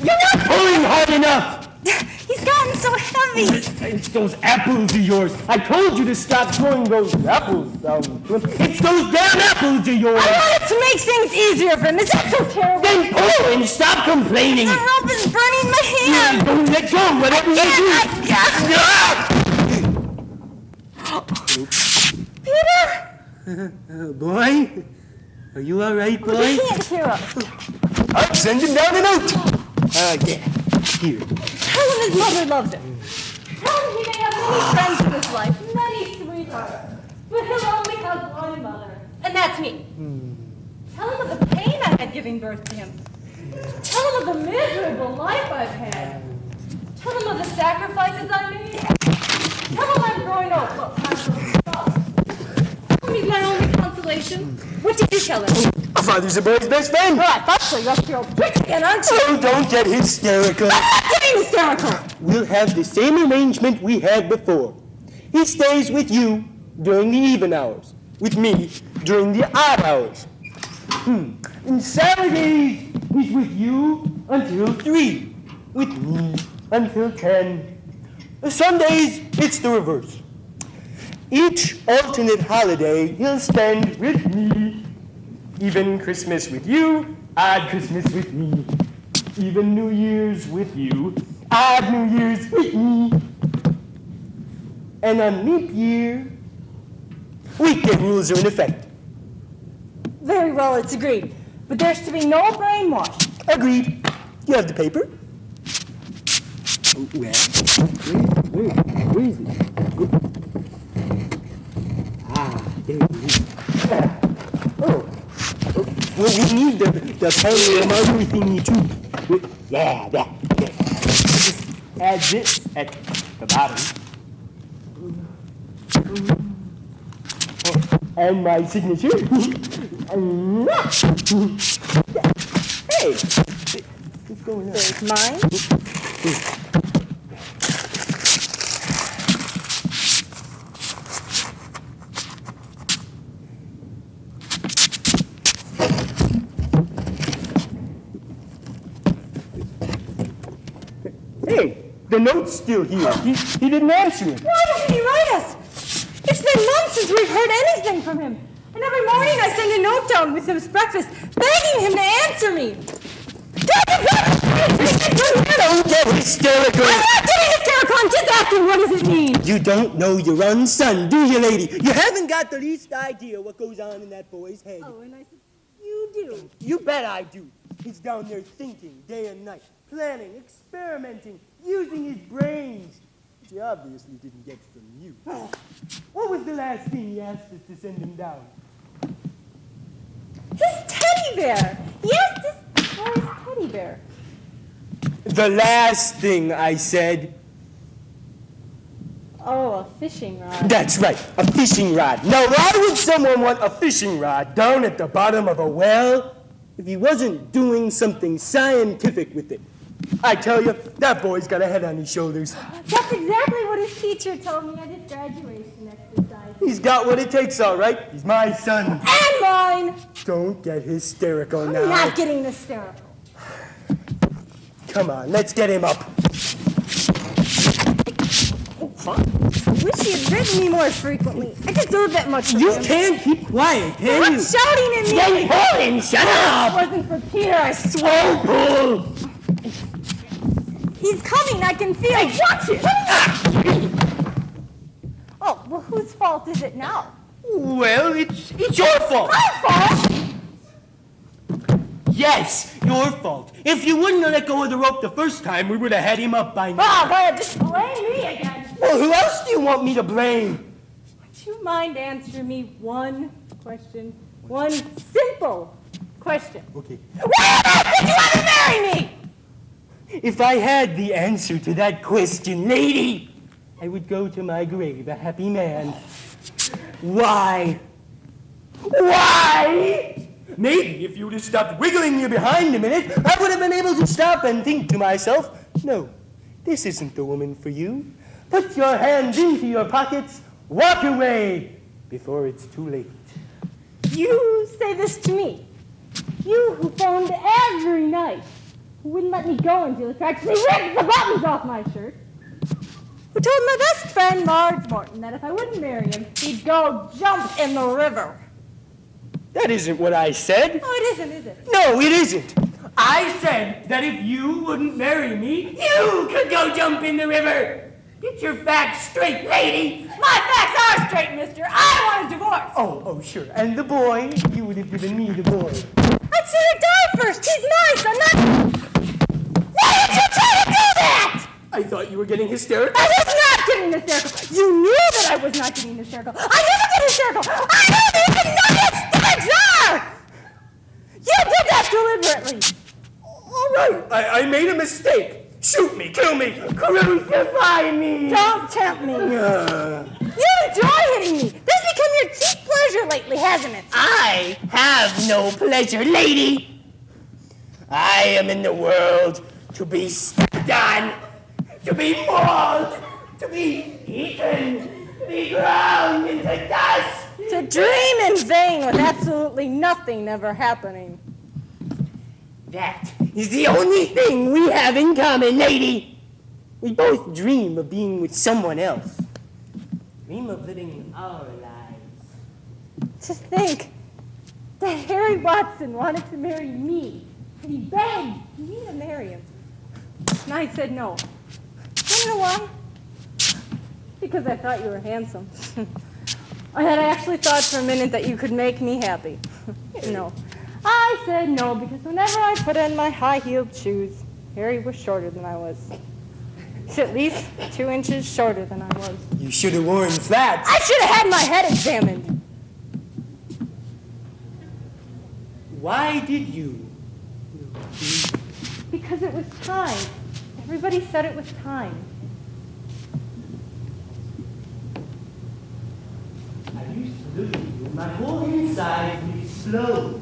You're not pulling hard enough. He's gotten so heavy. It's those apples of yours. I told you to stop throwing those apples down. It's those damn apples of yours. I wanted to make things easier for him. Is that so terrible? Then pull and stop complaining. The rope is burning my hand. Yeah, don't let go, whatever you do. Peter? Boy? Are you all right, boy? He can't hear us. I'll send him down a note. Yeah. Here. Tell him his mother loves him. Tell him he may have many friends in his life, many sweethearts, but he'll only have one mother, and that's me. Tell him of the pain I had giving birth to him. Tell him of the miserable life I've had. Tell him of the sacrifices I made. Tell him I'm growing old. Look, I'm growing old. Tell him he's my only consolation. What did you tell him? Father's a boy's best friend. Oh, I thought so. You're up to your old tricks again, aren't you? Oh, don't get hysterical. I'm not getting hysterical. We'll have the same arrangement we had before. He stays with you during the even hours, with me during the odd hours. And Saturdays, he's with you until 3, with me until 10. Sundays, it's the reverse. Each alternate holiday, he'll spend with me. Even Christmas with you, odd Christmas with me. Even New Year's with you, odd New Year's with me. And on leap year, weekend rules are in effect. Very well, it's agreed. But there's to be no brainwash. Agreed. You have the paper? Where is it? There it is. Oh. Well, we need the family thingy too. Yeah, that. Just add this at the bottom. And my signature. Hey, what's going on? There's mine. Hey, the note's still here. He didn't answer it. Why didn't he write us? It's been months since we've heard anything from him. And every morning I send a note down with his breakfast, begging him to answer me. Don't get hysterical. I'm not getting hysterical. I'm just asking, what does it mean? You don't know your own son, do you, lady? You haven't got the least idea what goes on in that boy's head. Oh, and I said, you do. You bet I do. He's down there thinking day and night, planning, experimenting, using his brains, which he obviously didn't get from you. What was the last thing he asked us to send him down? His teddy bear. Yes, this boy's teddy bear. The last thing I said. Oh, a fishing rod. That's right, a fishing rod. Now, why would someone want a fishing rod down at the bottom of a well if he wasn't doing something scientific with it? I tell you, that boy's got a head on his shoulders. That's exactly what his teacher told me at his graduation exercise. He's got what it takes, all right. He's my son. And mine! Don't get hysterical now. I'm not getting hysterical. Come on, let's get him up. Wish he had written me more frequently. I deserve that much from You him. can't keep quiet, can you? Stop shouting at me! Then Colin, shut up! If it wasn't for Peter, I swear. Oh, He's coming, I can feel it. Watch it! Oh, well, whose fault is it now? well, it's your fault. My fault? Yes, your fault. If you wouldn't have let go of the rope the first time, we would have had him up by now. Oh, boy, just blame me again. Well, who else do you want me to blame? Would you mind answering me one question? One simple question. Okay. Why on earth did you ever marry me? If I had the answer to that question, lady, I would go to my grave a happy man. Why? Why? Maybe if you would have stopped wiggling your behind a minute, I would have been able to stop and think to myself, no, this isn't the woman for you. Put your hands into your pockets, walk away before it's too late. You say this to me. You who phoned every night, who wouldn't let me go until you actually ripped the buttons off my shirt. Who told my best friend, Marge Morton, that if I wouldn't marry him, he'd go jump in the river. That isn't what I said. Oh, it isn't, is it? No, it isn't. I said that if you wouldn't marry me, you could go jump in the river. Get your facts straight, lady. My facts are straight, mister. I want a divorce. Oh, sure. And the boy, you would have given me the boy. I'd sooner die first. He's nice. I'm not... Why did you try to do that? I thought you were getting hysterical. I was not getting hysterical. You knew that I was not getting hysterical. I never get hysterical. I don't even know what stomachs are. You did that deliberately. All right, I made a mistake. Shoot me, kill me, crucify me. Don't tempt me. You enjoy hitting me. That's become your chief pleasure lately, hasn't it? I have no pleasure, lady. I am in the world to be stepped on, to be mauled, to be eaten, to be ground into dust. To dream in vain with absolutely nothing ever happening. That is the only thing we have in common, lady. We both dream of being with someone else. Dream of living our lives. To think that Harry Watson wanted to marry me. And he begged me to marry him. And I said no. You know why? Because I thought you were handsome. I had actually thought for a minute that you could make me happy. No. I said no because whenever I put on my high-heeled shoes, Harry was shorter than I was. He's at least 2 inches shorter than I was. You should have worn flats. I should have had my head examined. Why did you? Because it was time. Everybody said it was time. I used to look at you, and my whole inside would explode.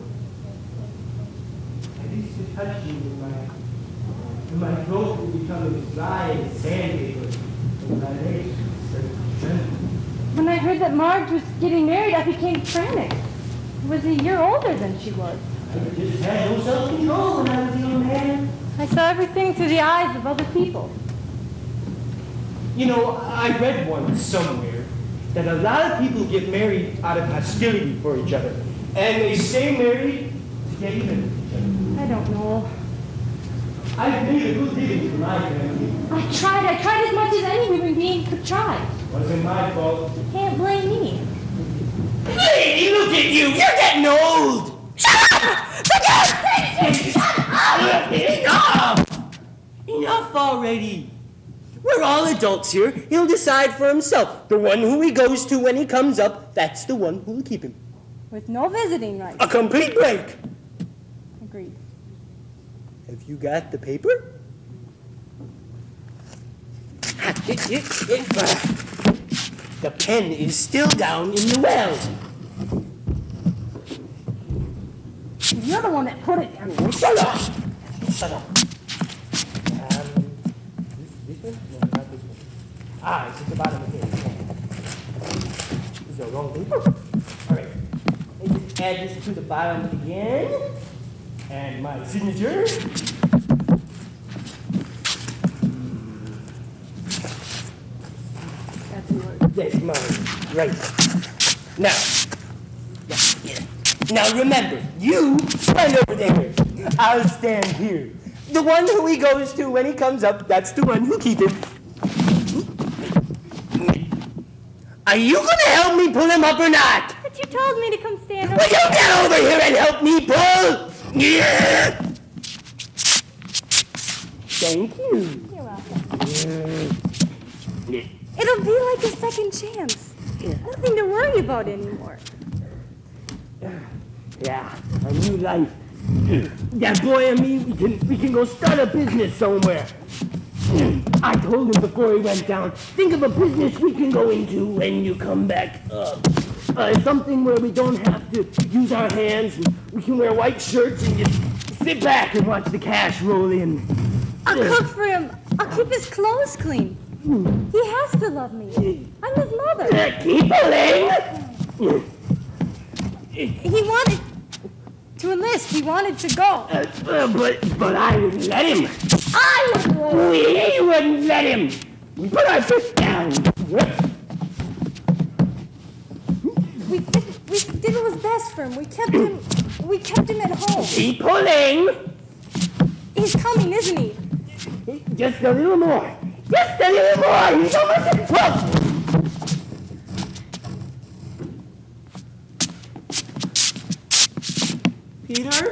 I used to touch you, and my throat would become as dry as sandpaper, and my legs would start to tremble. When I heard that Marge was getting married, I became frantic. I was a year older than she was. I just had no self-control when I was a young man. I saw everything through the eyes of other people. You know, I read once somewhere that a lot of people get married out of hostility for each other, and they stay married to get even with each other. I don't know. I've made a good living for my family. I tried as much as any human being could try. Wasn't my fault. You can't blame me. Lady, look at you! You're getting old! Shut up! For God's sake, shut up! Enough! Enough already. We're all adults here. He'll decide for himself. The one who he goes to when he comes up, that's the one who'll keep him. With no visiting rights. A complete break. Agreed. Have you got the paper? The pen is still down in the well. You're the one that put it down. Shut up! Shut up. This one? No, not this one. It's at the bottom of here. This is the wrong paper. All right. And just add this to the bottom again. And my signature. That's mine. Right. Now. Now remember, you stand over there. I'll stand here. The one who he goes to when he comes up, that's the one who keep him. Are you going to help me pull him up or not? But you told me to come stand over. Will you get over here and help me pull? Yeah. Thank you. You're welcome. It'll be like a second chance. Nothing to worry about anymore. Yeah, a new life. That boy and me, we can go start a business somewhere. I told him before he went down, think of a business we can go into when you come back up. Something where we don't have to use our hands, and we can wear white shirts and just sit back and watch the cash roll in. I'll cook for him. I'll keep his clothes clean. He has to love me. I'm his mother. Keep pulling. He wanted to enlist. He wanted to go. But I wouldn't let him. We wouldn't let him. We put our foot down. We did what was best for him. We kept him at home. Keep pulling. He's coming, isn't he? Just a little more. Just a little more. He's almost at Peter?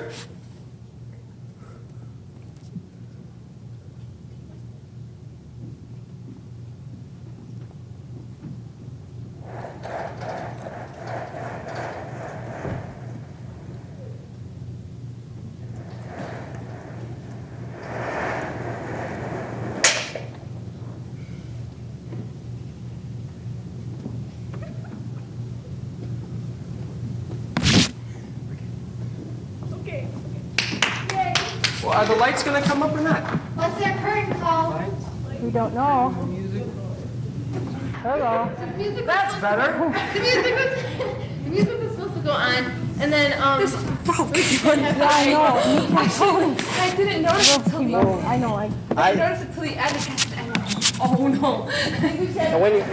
Well, are the lights going to come up or not? What's their curtain call? We don't know. Hello. That's better. The music was supposed to go on, and then, This broke. Yeah, I know. My phone. I didn't notice until the end. I know. I I noticed until the end. Oh, no. And when you...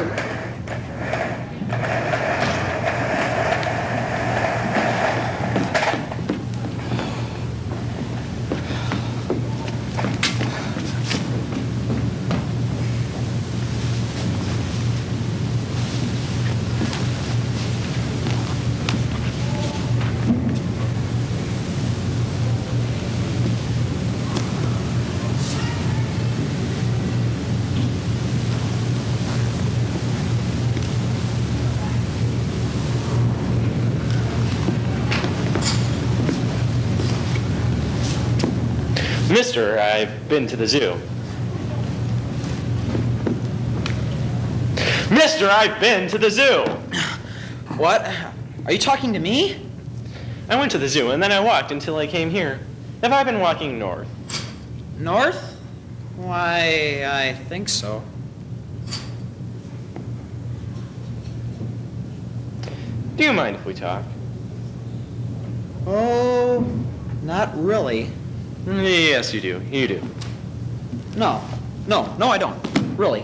Mister, I've been to the zoo. Mister, I've been to the zoo! What? Are you talking to me? I went to the zoo and then I walked until I came here. Have I been walking north? North? Why, I think so. Do you mind if we talk? Oh, not really. Yes, you do. You do. No, I don't. Really.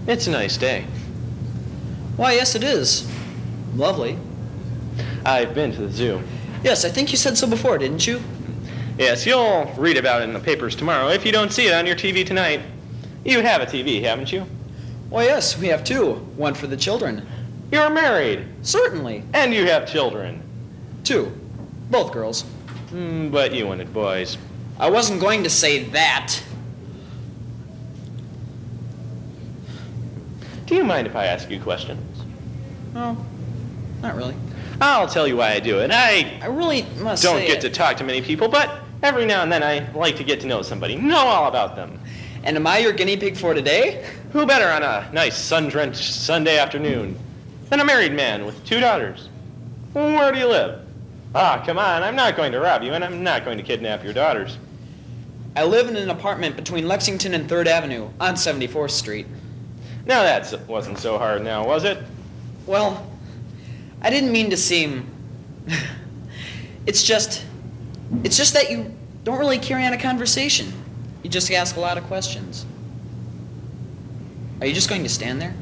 It's a nice day. Why, yes, it is. Lovely. I've been to the zoo. Yes, I think you said so before, didn't you? Yes, you'll read about it in the papers tomorrow if you don't see it on your TV tonight. You have a TV, haven't you? Why, yes, we have two. One for the children. You're married. Certainly. And you have children. Two. Both girls. But you wanted boys. I wasn't going to say that. Do you mind if I ask you questions? No, not really. I'll tell you why I do it. I really must don't say get it. to talk to many people, but Every now and then I like to get to know somebody, know all about them. And am I your guinea pig for today? Who better on a nice sun-drenched Sunday afternoon than a married man with 2 daughters? Where do you live? Ah, come on, I'm not going to rob you, and I'm not going to kidnap your daughters. I live in an apartment between Lexington and 3rd Avenue on 74th Street. Now that wasn't so hard now, was it? Well, I didn't mean to seem... It's just that you don't really carry on a conversation. You just ask a lot of questions. Are you just going to stand there?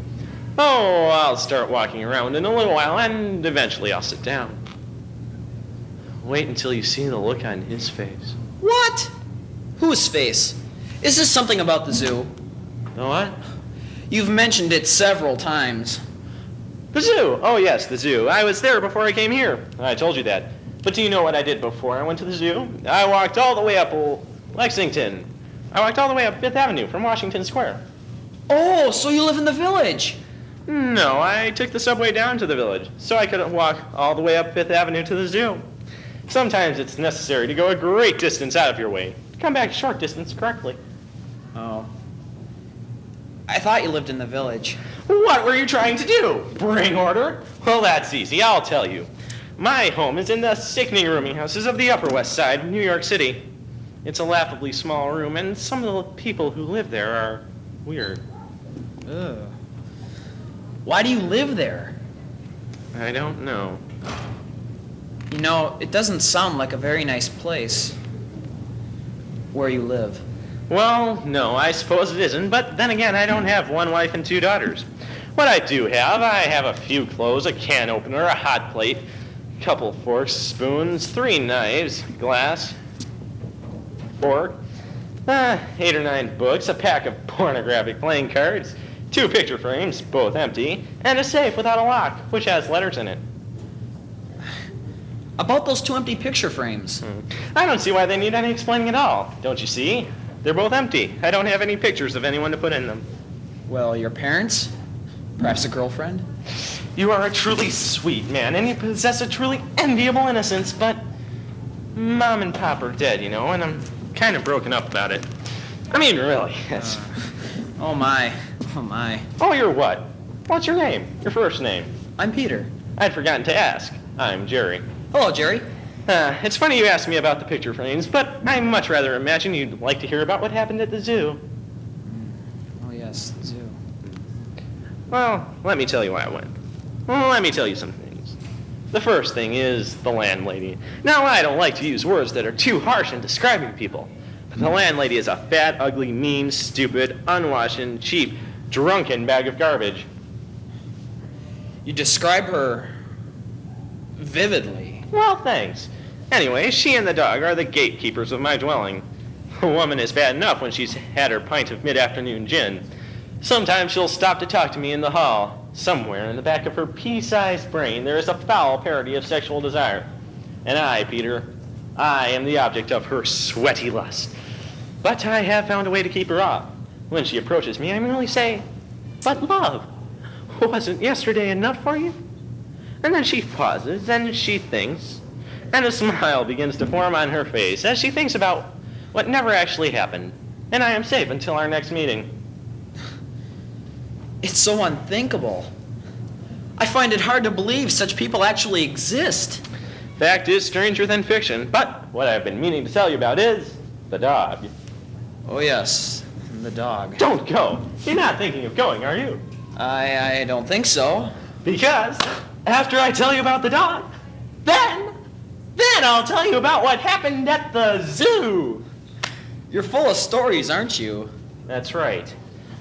Oh, I'll start walking around in a little while, and eventually I'll sit down. Wait until you see the look on his face. What? Whose face? Is this something about the zoo? The what? You've mentioned it several times. The zoo! Oh yes, the zoo. I was there before I came here. I told you that. But do you know what I did before I went to the zoo? I walked all the way up Lexington. I walked all the way up 5th Avenue from Washington Square. Oh, so you live in the village? No, I took the subway down to the village, so I could walk all the way up 5th Avenue to the zoo. Sometimes it's necessary to go a great distance out of your way. Come back a short distance correctly. Oh. I thought you lived in the village. What were you trying to do? Bring order? Well, that's easy, I'll tell you. My home is in the sickening rooming houses of the Upper West Side, New York City. It's a laughably small room, and some of the people who live there are weird. Ugh. Why do you live there? I don't know. You know, it doesn't sound like a very nice place where you live. Well, no, I suppose it isn't, but then again, I don't have 1 wife and 2 daughters. What I do have, I have a few clothes, a can opener, a hot plate, couple forks, spoons, 3 knives, glass, fork, 8 or 9 books, a pack of pornographic playing cards, 2 picture frames, both empty, and a safe without a lock, which has letters in it. About those 2 empty picture frames. I don't see why they need any explaining at all. Don't you see? They're both empty. I don't have any pictures of anyone to put in them. Well, your parents? Perhaps a girlfriend? You are a truly sweet man, and you possess a truly enviable innocence, but Mom and Pop are dead, you know, and I'm kind of broken up about it. I mean, really. Oh, my. Oh, my. Oh, you're what? What's your name? Your first name? I'm Peter. I'd forgotten to ask. I'm Jerry. Hello, Jerry. It's funny you asked me about the picture frames, but I'd much rather imagine you'd like to hear about what happened at the zoo. Oh, yes, the zoo. Well, let me tell you why I went. Well, let me tell you some things. The first thing is the landlady. Now, I don't like to use words that are too harsh in describing people, but the landlady is a fat, ugly, mean, stupid, unwashed, and cheap, drunken bag of garbage. You describe her vividly. Well, thanks. Anyway, she and the dog are the gatekeepers of my dwelling. A woman is bad enough when she's had her pint of mid-afternoon gin. Sometimes she'll stop to talk to me in the hall. Somewhere in the back of her pea-sized brain there is a foul parody of sexual desire. And I, Peter, I am the object of her sweaty lust. But I have found a way to keep her off. When she approaches me, I merely say, "But love, wasn't yesterday enough for you?" And then she pauses, and she thinks, and a smile begins to form on her face as she thinks about what never actually happened. And I am safe until our next meeting. It's so unthinkable. I find it hard to believe such people actually exist. Fact is stranger than fiction, but what I've been meaning to tell you about is the dog. Oh, yes, the dog. Don't go. You're not thinking of going, are you? I don't think so. Because after I tell you about the dog, then I'll tell you about what happened at the zoo. You're full of stories, aren't you? That's right.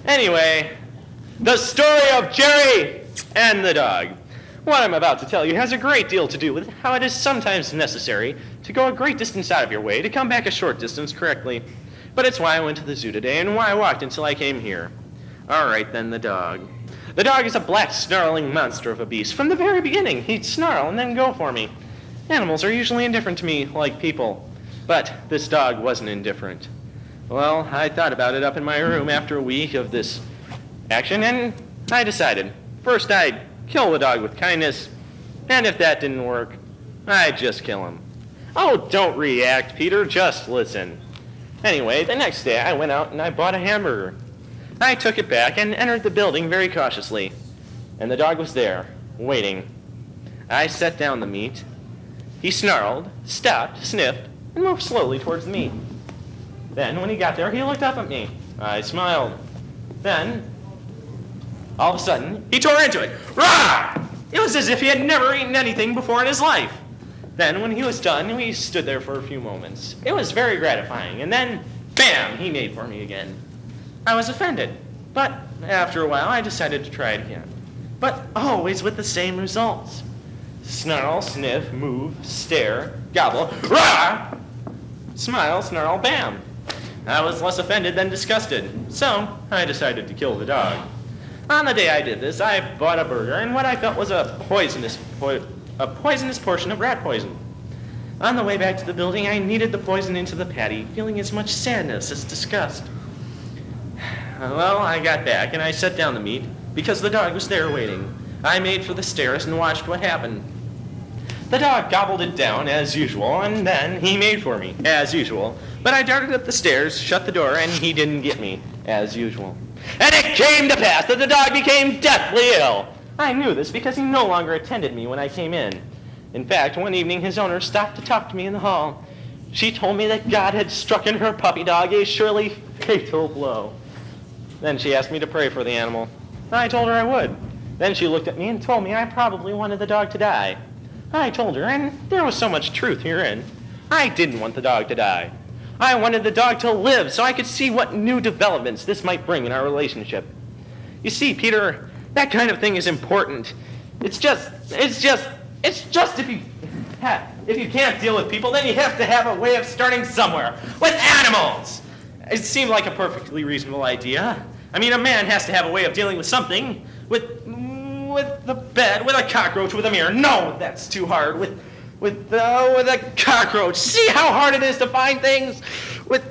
Anyway, the story of Jerry and the dog. What I'm about to tell you has a great deal to do with how it is sometimes necessary to go a great distance out of your way to come back a short distance correctly. But it's why I went to the zoo today and why I walked until I came here. All right, then, the dog. The dog is a black, snarling monster of a beast. From the very beginning, he'd snarl and then go for me. Animals are usually indifferent to me, like people. But this dog wasn't indifferent. Well, I thought about it up in my room after a week of this action, and I decided. First, I'd kill the dog with kindness, and if that didn't work, I'd just kill him. Oh, don't react, Peter. Just listen. Anyway, the next day I went out and I bought a hamburger. I took it back and entered the building very cautiously. And the dog was there, waiting. I set down the meat. He snarled, stopped, sniffed, and moved slowly towards the meat. Then, when he got there, he looked up at me. I smiled. Then, all of a sudden, he tore into it. Rah! It was as if he had never eaten anything before in his life. Then, when he was done, we stood there for a few moments. It was very gratifying. And then, bam, he made for me again. I was offended. But after a while, I decided to try it again. But always with the same results. Snarl, sniff, move, stare, gobble, rah! Smile, snarl, bam. I was less offended than disgusted, so I decided to kill the dog. On the day I did this, I bought a burger and what I felt was a poisonous portion of rat poison. On the way back to the building, I kneaded the poison into the patty, feeling as much sadness as disgust. Well, I got back and I set down the meat because the dog was there waiting. I made for the stairs and watched what happened. The dog gobbled it down as usual, and then he made for me, as usual. But I darted up the stairs, shut the door, and he didn't get me, as usual. And it came to pass that the dog became deathly ill. I knew this because he no longer attended me when I came in. In fact, one evening his owner stopped to talk to me in the hall. She told me that God had struck in her puppy dog a surely fatal blow. Then she asked me to pray for the animal. I told her I would. Then she looked at me and told me I probably wanted the dog to die. I told her, and there was so much truth herein. I didn't want the dog to die. I wanted the dog to live so I could see what new developments this might bring in our relationship. You see, Peter, that kind of thing is important. It's just if you can't deal with people, then you have to have a way of starting somewhere. With animals! It seemed like a perfectly reasonable idea. I mean, a man has to have a way of dealing with something. With the bed, with a cockroach, with a mirror. No, that's too hard. With a cockroach. See how hard it is to find things? With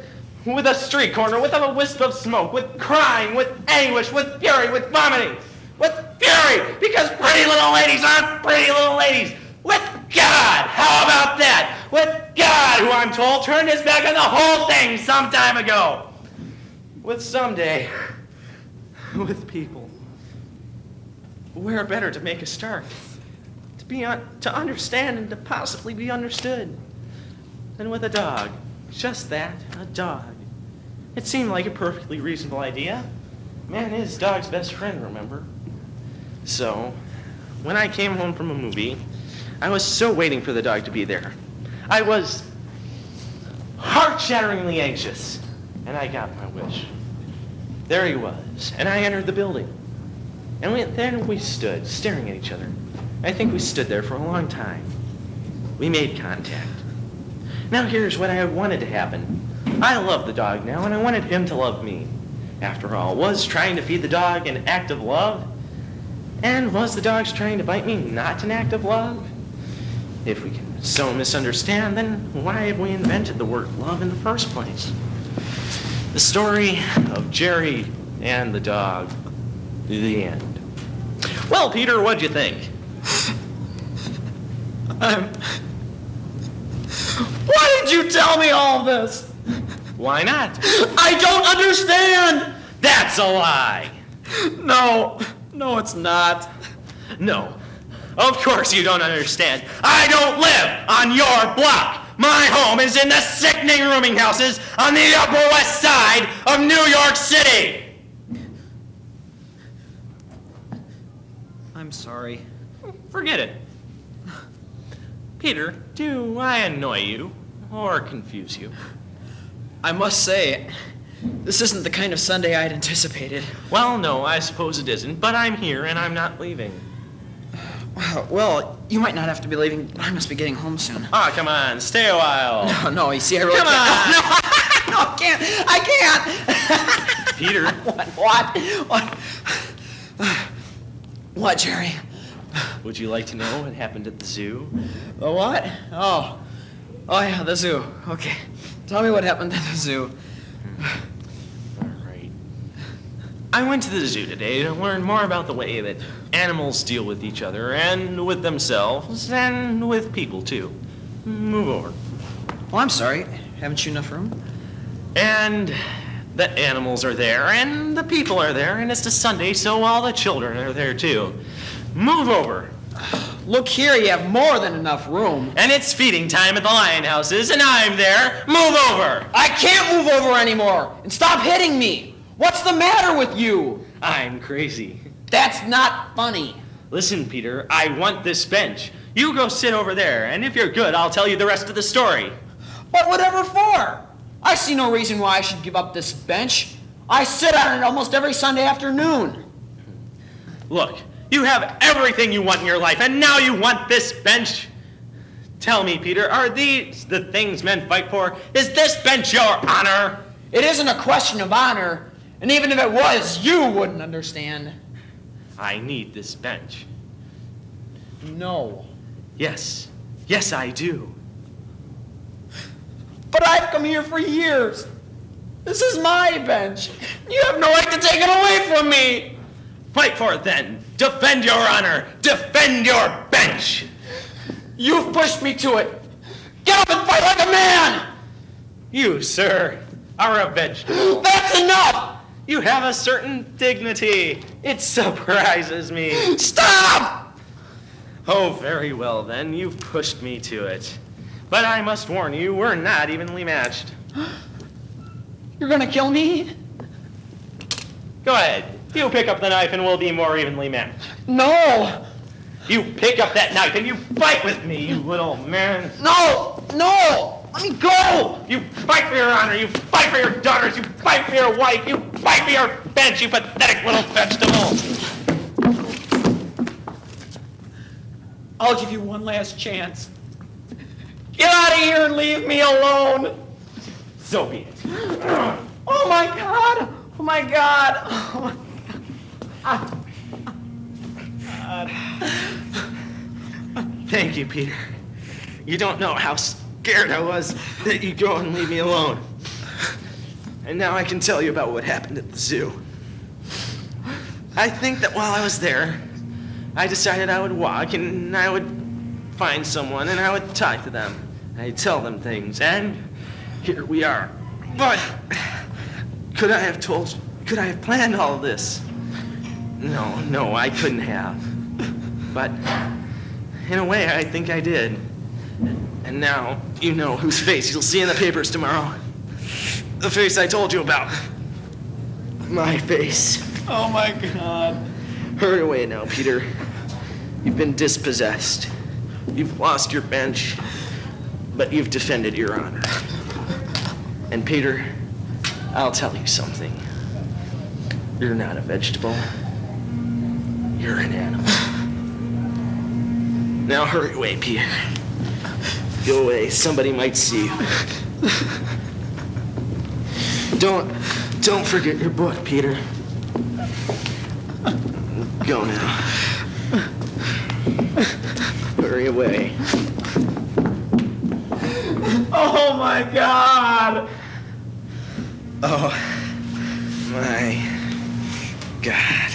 a street corner, with a wisp of smoke, with crying, with anguish, with fury, with vomiting. With fury, because pretty little ladies aren't pretty little ladies. With God, how about that? With God, who I'm told turned his back on the whole thing some time ago. With someday. With people. Where better to make a start? To understand and to possibly be understood. Than with a dog. Just that, a dog. It seemed like a perfectly reasonable idea. Man is dog's best friend, remember? So, when I came home from a movie, I was so waiting for the dog to be there. I was heart-shatteringly anxious, and I got my wish. There he was, and I entered the building. And then we stood, staring at each other. I think we stood there for a long time. We made contact. Now here's what I wanted to happen. I love the dog now, and I wanted him to love me. After all, was trying to feed the dog an act of love? And was the dog's trying to bite me not an act of love? If we can so misunderstand, then why have we invented the word love in the first place? The story of Jerry and the dog. The end. Well, Peter, what'd you think? Why did you tell me all this? Why not? I don't understand! That's a lie! No, it's not. No, of course you don't understand. I don't live on your block. My home is in the sickening rooming houses on the Upper West Side of New York City. I'm sorry. Forget it. Peter, do I annoy you or confuse you? I must say, this isn't the kind of Sunday I'd anticipated. Well, no, I suppose it isn't, but I'm here and I'm not leaving. Well, you might not have to be leaving, but I must be getting home soon. Ah, come on, stay a while. No, you see, I really can't. No, I can't. Peter. What, Jerry? Would you like to know what happened at the zoo? The what? Oh yeah, the zoo. Okay. Tell me what happened at the zoo. All right. I went to the zoo today to learn more about the way that animals deal with each other and with themselves and with people, too. Move over. Oh, I'm sorry. Haven't you enough room? And the animals are there, and the people are there, and it's a Sunday, so all the children are there too. Move over. Look here, you have more than enough room. And it's feeding time at the lion houses, and I'm there. Move over. I can't move over anymore. And stop hitting me. What's the matter with you? I'm crazy. That's not funny. Listen, Peter, I want this bench. You go sit over there, and if you're good, I'll tell you the rest of the story. But whatever for? I see no reason why I should give up this bench. I sit on it almost every Sunday afternoon. Look, you have everything you want in your life, and now you want this bench? Tell me, Peter, are these the things men fight for? Is this bench your honor? It isn't a question of honor, and even if it was, you wouldn't understand. I need this bench. No. Yes. Yes, I do. But I've come here for years. This is my bench. You have no right to take it away from me. Fight for it then. Defend your honor. Defend your bench. You've pushed me to it. Get up and fight like a man. You, sir, are a vegetable. That's enough. You have a certain dignity. It surprises me. Stop! Oh, very well then. You've pushed me to it. But I must warn you, we're not evenly matched. You're gonna kill me? Go ahead. You pick up the knife and we'll be more evenly matched. No! You pick up that knife and you fight with me, you little man. No! No! Let me go! You fight for your honor, you fight for your daughters, you fight for your wife, you fight for your bench, you pathetic little vegetable. I'll give you one last chance. Get out of here and leave me alone. So be it. Oh my God! Oh my God! Oh my God. Thank you, Peter. You don't know how scared I was that you'd go and leave me alone. And now I can tell you about what happened at the zoo. I think that while I was there, I decided I would walk and I would find someone and I would talk to them. I'd tell them things, and here we are. But could I have planned all of this? No, I couldn't have. But in a way, I think I did. And now you know whose face you'll see in the papers tomorrow. The face I told you about. My face. Oh my God. Hurry away now, Peter. You've been dispossessed. You've lost your bench, but you've defended your honor. And Peter, I'll tell you something. You're not a vegetable. You're an animal. Now hurry away, Peter. Go away. Somebody might see you. Don't forget your book, Peter. Go now. Hurry away. Oh my God! Oh my God.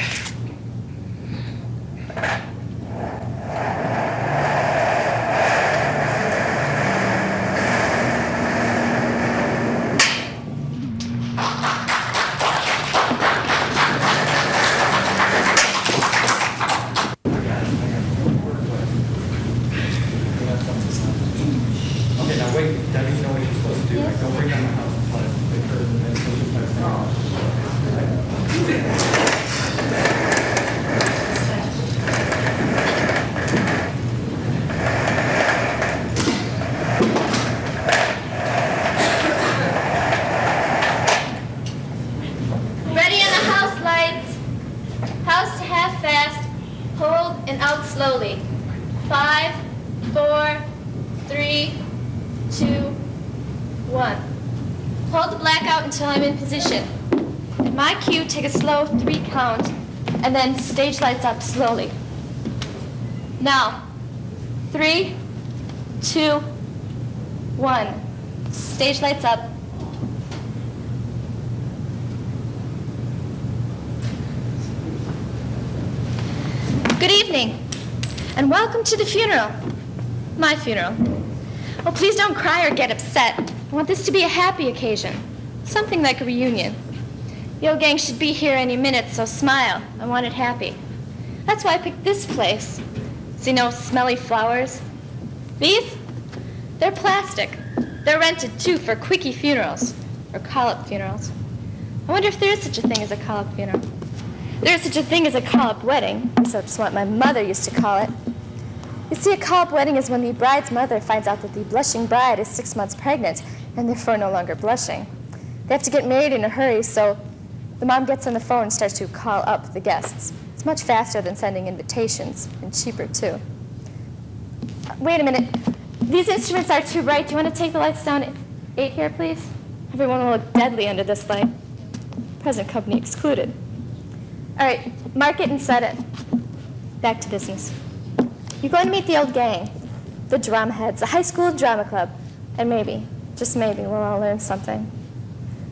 Slowly. 5, 4, 3, 2, 1. Hold the blackout until I'm in position. At my cue, take a slow 3 count, and then stage lights up slowly. Now, 3, 2, 1. Stage lights up. Good evening, and welcome to the funeral. My funeral. Oh, please don't cry or get upset. I want this to be a happy occasion. Something like a reunion. The old gang should be here any minute, so smile. I want it happy. That's why I picked this place. See no smelly flowers? These? They're plastic. They're rented, too, for quickie funerals. Or call-up funerals. I wonder if there is such a thing as a call-up funeral. There is such a thing as a call-up wedding. So that's what my mother used to call it. You see, a call-up wedding is when the bride's mother finds out that the blushing bride is 6 months pregnant and therefore no longer blushing. They have to get married in a hurry, so the mom gets on the phone and starts to call up the guests. It's much faster than sending invitations, and cheaper, too. Wait a minute. These instruments are too bright. Do you want to take the lights down at 8 here, please? Everyone will look deadly under this light. Present company excluded. All right, mark it and set it. Back to business. You're going to meet the old gang, the drama heads, the high school drama club, and maybe, just maybe, we'll all learn something.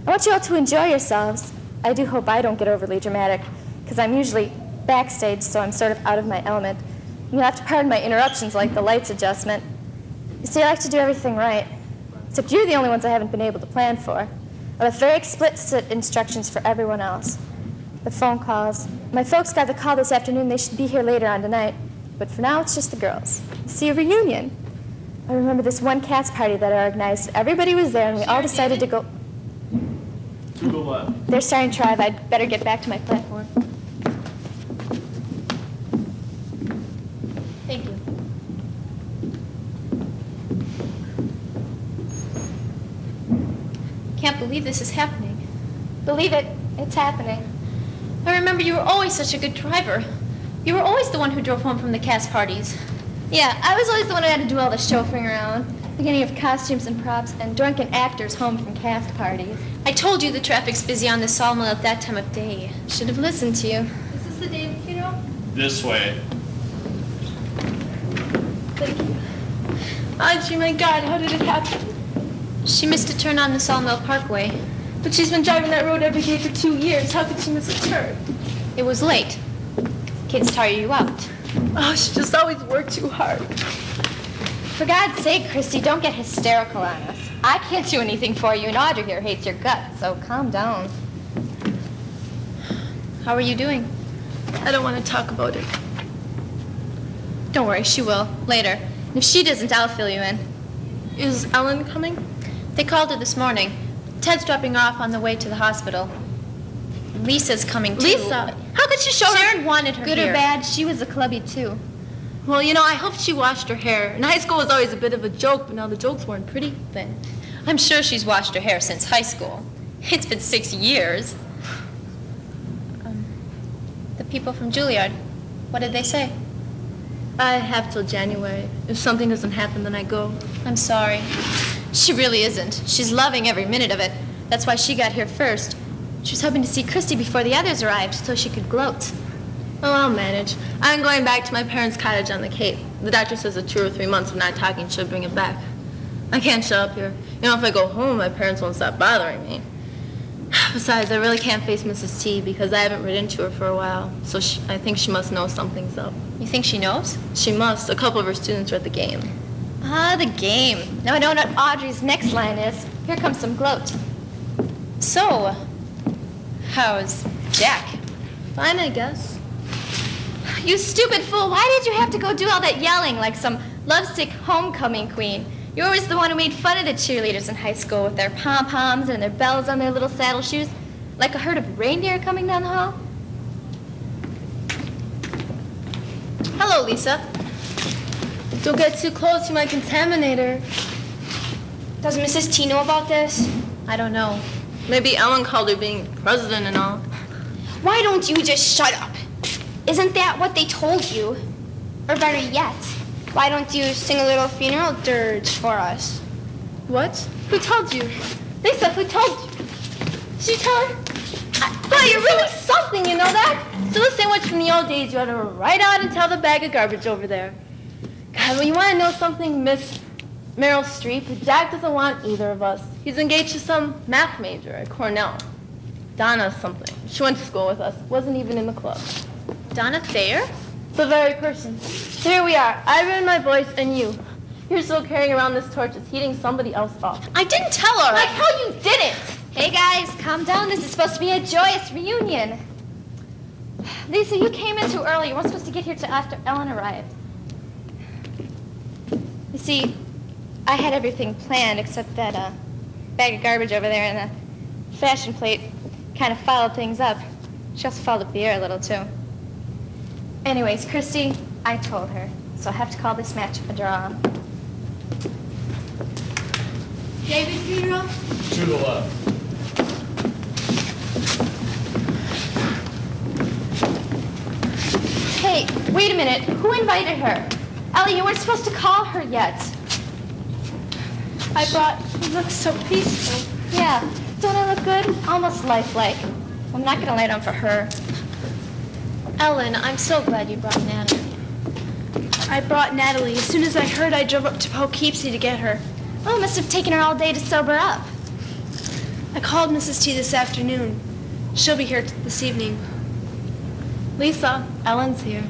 I want you all to enjoy yourselves. I do hope I don't get overly dramatic, because I'm usually backstage, so I'm sort of out of my element. You'll have to pardon my interruptions like the lights adjustment. You see, I like to do everything right, except you're the only ones I haven't been able to plan for. I have very explicit instructions for everyone else. The phone calls. My folks got the call this afternoon. They should be here later on tonight. But for now, it's just the girls. See, a reunion. I remember this one cast party that I organized. Everybody was there, and we all decided to go... To go what? They're starting to drive. I'd better get back to my platform. Thank you. Can't believe this is happening. Believe it, it's happening. I remember you were always such a good driver. You were always the one who drove home from the cast parties. Yeah, I was always the one who had to do all the chauffeuring around, beginning of costumes and props, and drunken actors home from cast parties. I told you the traffic's busy on the sawmill at that time of day. Should have listened to you. Is this the day of the funeral? This way. Thank you. Audrey, my God, how did it happen? She missed a turn on the Sawmill Parkway. But she's been driving that road every day for 2 years. How could she miss a turn? It was late. Kids tire you out. Oh, she just always worked too hard. For God's sake, Christy, don't get hysterical on us. I can't do anything for you, and Audrey here hates your guts, so calm down. How are you doing? I don't want to talk about it. Don't worry, she will, later. And if she doesn't, I'll fill you in. Is Ellen coming? They called her this morning. Ted's dropping her off on the way to the hospital. Lisa's coming, too. Lisa? How could she show her? Sharon wanted her Good here. or bad, she was a clubby, too. Well, you know, I hope she washed her hair. In high school, it was always a bit of a joke, but now the jokes weren't pretty then. I'm sure she's washed her hair since high school. It's been 6 years. The people from Juilliard, what did they say? I have till January. If something doesn't happen, then I go. I'm sorry. She really isn't. She's loving every minute of it. That's why she got here first. She was hoping to see Christy before the others arrived so she could gloat. Oh, I'll manage. I'm going back to my parents' cottage on the Cape. The doctor says that 2 or 3 months of not talking should bring it back. I can't show up here. You know, if I go home, my parents won't stop bothering me. Besides, I really can't face Mrs. T because I haven't ridden to her for a while. So I think she must know something's up. You think she knows? She must. A couple of her students are at the game. Ah, the game. Now I know what Audrey's next line is. Here comes some gloat. So, how's Jack? Fine, I guess. You stupid fool. Why did you have to go do all that yelling like some lovesick homecoming queen? You were always the one who made fun of the cheerleaders in high school with their pom-poms and their bells on their little saddle shoes, like a herd of reindeer coming down the hall. Hello, Lisa. Don't get too close, you might contaminate her. Does Mrs. T know about this? I don't know. Maybe Ellen called her being president and all. Why don't you just shut up? Isn't that what they told you? Or better yet, why don't you sing a little funeral dirge for us? What? Who told you? Lisa, who told you? Did you tell her? Well, you're really something, you know that? Still a sandwich from the old days. You ought to write out and tell the bag of garbage over there. God, well, you want to know something, Miss Meryl Streep? Jack doesn't want either of us. He's engaged to some math major at Cornell. Donna something. She went to school with us. Wasn't even in the club. Donna Thayer? The very person. So here we are. Ira and my voice and you. You're still carrying around this torch. It's heating somebody else up. I didn't tell her. Like how you didn't! Hey guys, calm down. This is supposed to be a joyous reunion. Lisa, you came in too early. You weren't supposed to get here till after Ellen arrived. You see, I had everything planned except that bag of garbage over there and the fashion plate kind of fouled things up. She also fouled up the air a little too. Anyways, Christy, I told her, so I have to call this match a draw. David funeral? To the left. Hey, wait a minute. Who invited her? Ellie, you weren't supposed to call her yet. I brought, it looks so peaceful. Yeah, don't I look good? Almost lifelike. I'm not gonna lay down for her. Ellen, I'm so glad you brought Natalie. I brought Natalie. As soon as I heard, I drove up to Poughkeepsie to get her. Oh, it must have taken her all day to sober up. I called Mrs. T this afternoon. She'll be here this evening. Lisa, Ellen's here.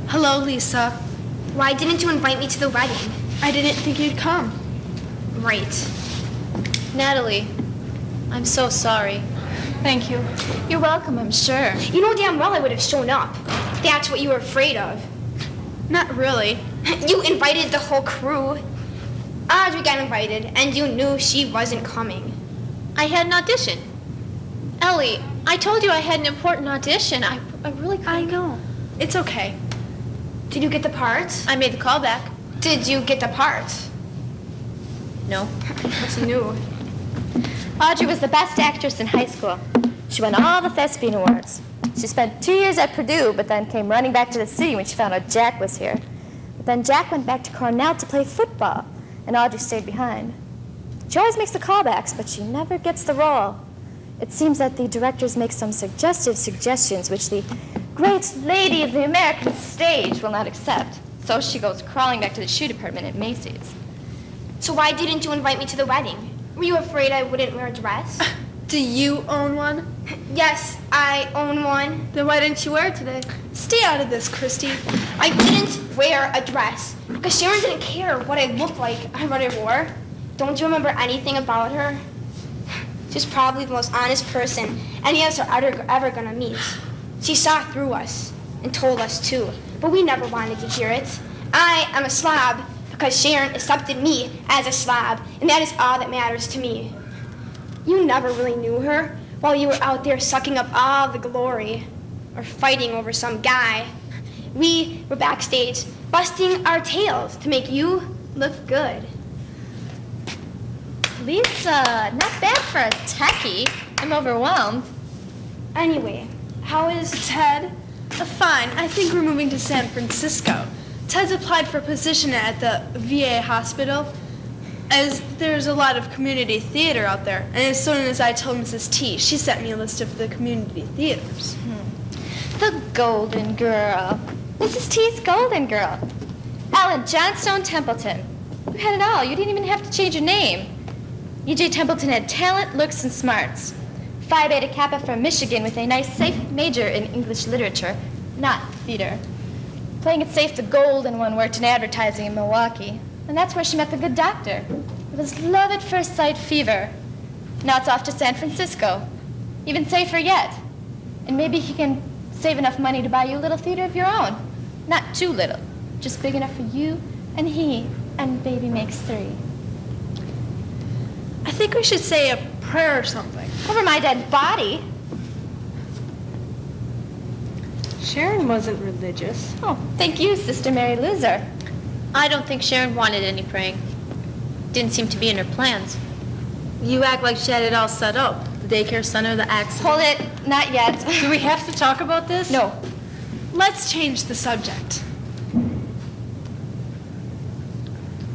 Hello, Lisa. Why didn't you invite me to the wedding? I didn't think you'd come. Right. Natalie, I'm so sorry. Thank you. You're welcome, I'm sure. You know damn well I would have shown up. That's what you were afraid of. Not really. You invited the whole crew. Audrey got invited, and you knew she wasn't coming. I had an audition. Ellie, I told you I had an important audition. I really couldn't. I know. It's okay. Did you get the part? I made the call back. Did you get the part? No. What's new? Audrey was the best actress in high school. She won all the thespian awards. She spent 2 years at Purdue, but then came running back to the city when she found out Jack was here. But then Jack went back to Cornell to play football, and Audrey stayed behind. She always makes the callbacks, but she never gets the role. It seems that the directors make some suggestive suggestions which the great lady of the American stage will not accept. So she goes crawling back to the shoe department at Macy's. So why didn't you invite me to the wedding? Were you afraid I wouldn't wear a dress? Do you own one? Yes, I own one. Then why didn't you wear it today? Stay out of this, Christy. I didn't wear a dress because Sharon didn't care what I looked like or what I wore. Don't you remember anything about her? She's probably the most honest person any of us are ever gonna meet. She saw through us and told us too, but we never wanted to hear it. I am a slob because Sharon accepted me as a slob, and that is all that matters to me. You never really knew her while you were out there sucking up all the glory or fighting over some guy. We were backstage busting our tails to make you look good. Lisa, not bad for a techie. I'm overwhelmed. Anyway, how is Ted? Fine. I think we're moving to San Francisco. Ted's applied for a position at the VA hospital, as there's a lot of community theater out there. And as soon as I told Mrs. T, she sent me a list of the community theaters. The Golden Girl. Mrs. T's Golden Girl. Ellen Johnstone Templeton. You had it all. You didn't even have to change your name. E.J. Templeton had talent, looks, and smarts. Phi Beta Kappa from Michigan with a nice, safe major in English literature, not theater. Playing it safe, the golden one worked in advertising in Milwaukee. And that's where she met the good doctor. It was love at first sight fever. Now it's off to San Francisco. Even safer yet. And maybe he can save enough money to buy you a little theater of your own. Not too little. Just big enough for you and he, and baby makes 3. I think we should say a prayer or something. Over my dead body. Sharon wasn't religious. Oh, thank you, Sister Mary Loser. I don't think Sharon wanted any praying. Didn't seem to be in her plans. You act like she had it all set up. The daycare center, the accident. Hold it, not yet. Do we have to talk about this? No. Let's change the subject.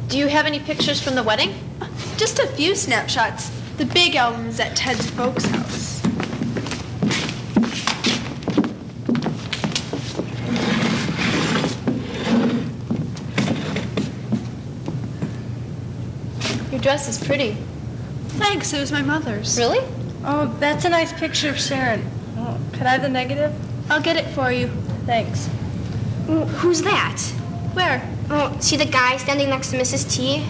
Do you have any pictures from the wedding? Just a few snapshots. The big album is at Ted's folks' house. Your dress is pretty. Thanks, it was my mother's. Really? Oh, that's a nice picture of Sharon. Oh, could I have the negative? I'll get it for you. Thanks. Who's that? Where? Oh, see the guy standing next to Mrs. T?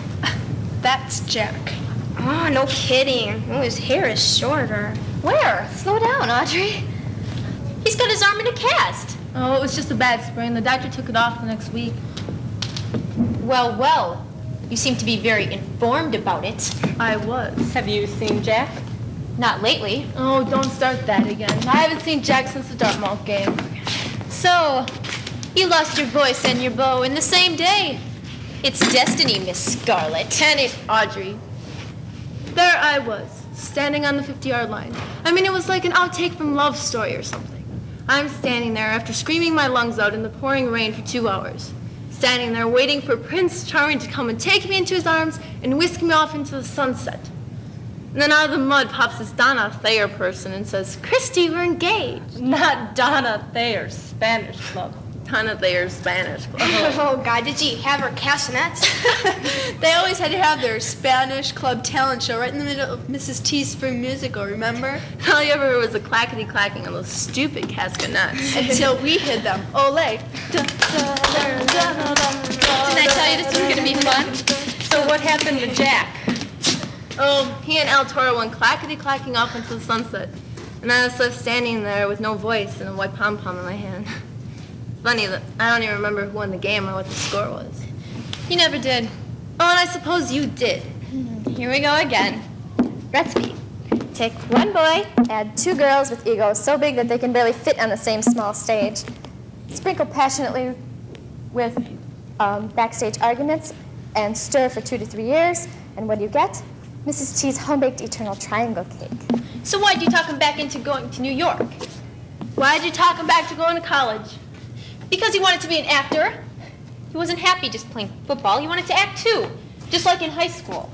That's Jack. Oh, no kidding. Oh, his hair is shorter. Where? Slow down, Audrey. He's got his arm in a cast. Oh, it was just a bad sprain. The doctor took it off the next week. Well, well. You seem to be very informed about it. I was. Have you seen Jack? Not lately. Oh, don't start that again. I haven't seen Jack since the Dartmouth game. So, you lost your voice and your bow in the same day. It's destiny, Miss Scarlet. Can it, Audrey? There I was, standing on the 50-yard line. I mean, it was like an outtake from Love Story or something. I'm standing there after screaming my lungs out in the pouring rain for 2 hours. Standing there waiting for Prince Charming to come and take me into his arms and whisk me off into the sunset. And then out of the mud pops this Donna Thayer person and says, Christy, we're engaged. Not Donna Thayer, Spanish club. Donna Thayer's Spanish club. Oh, God, did she have her castanets? They always had to have their Spanish club talent show right in the middle of Mrs. T's spring musical, remember? All you ever heard was the clackety-clacking on those stupid castanets. Until we hid them. Ole. Didn't I tell you this was going to be fun? So what happened to Jack? Oh, he and El Toro went clackety-clacking off into the sunset. And I was left standing there with no voice and a white pom-pom in my hand. Funny that I don't even remember who won the game or what the score was. You never did. Oh, and I suppose you did. Here we go again. Recipe. Take one boy, add 2 girls with egos so big that they can barely fit on the same small stage. Sprinkle passionately with backstage arguments and stir for 2 to 3 years. And what do you get? Mrs. T's home-baked eternal triangle cake. So why'd you talk him back into going to New York? Why'd you talk him back to going to college? Because he wanted to be an actor. He wasn't happy just playing football. He wanted to act too, just like in high school.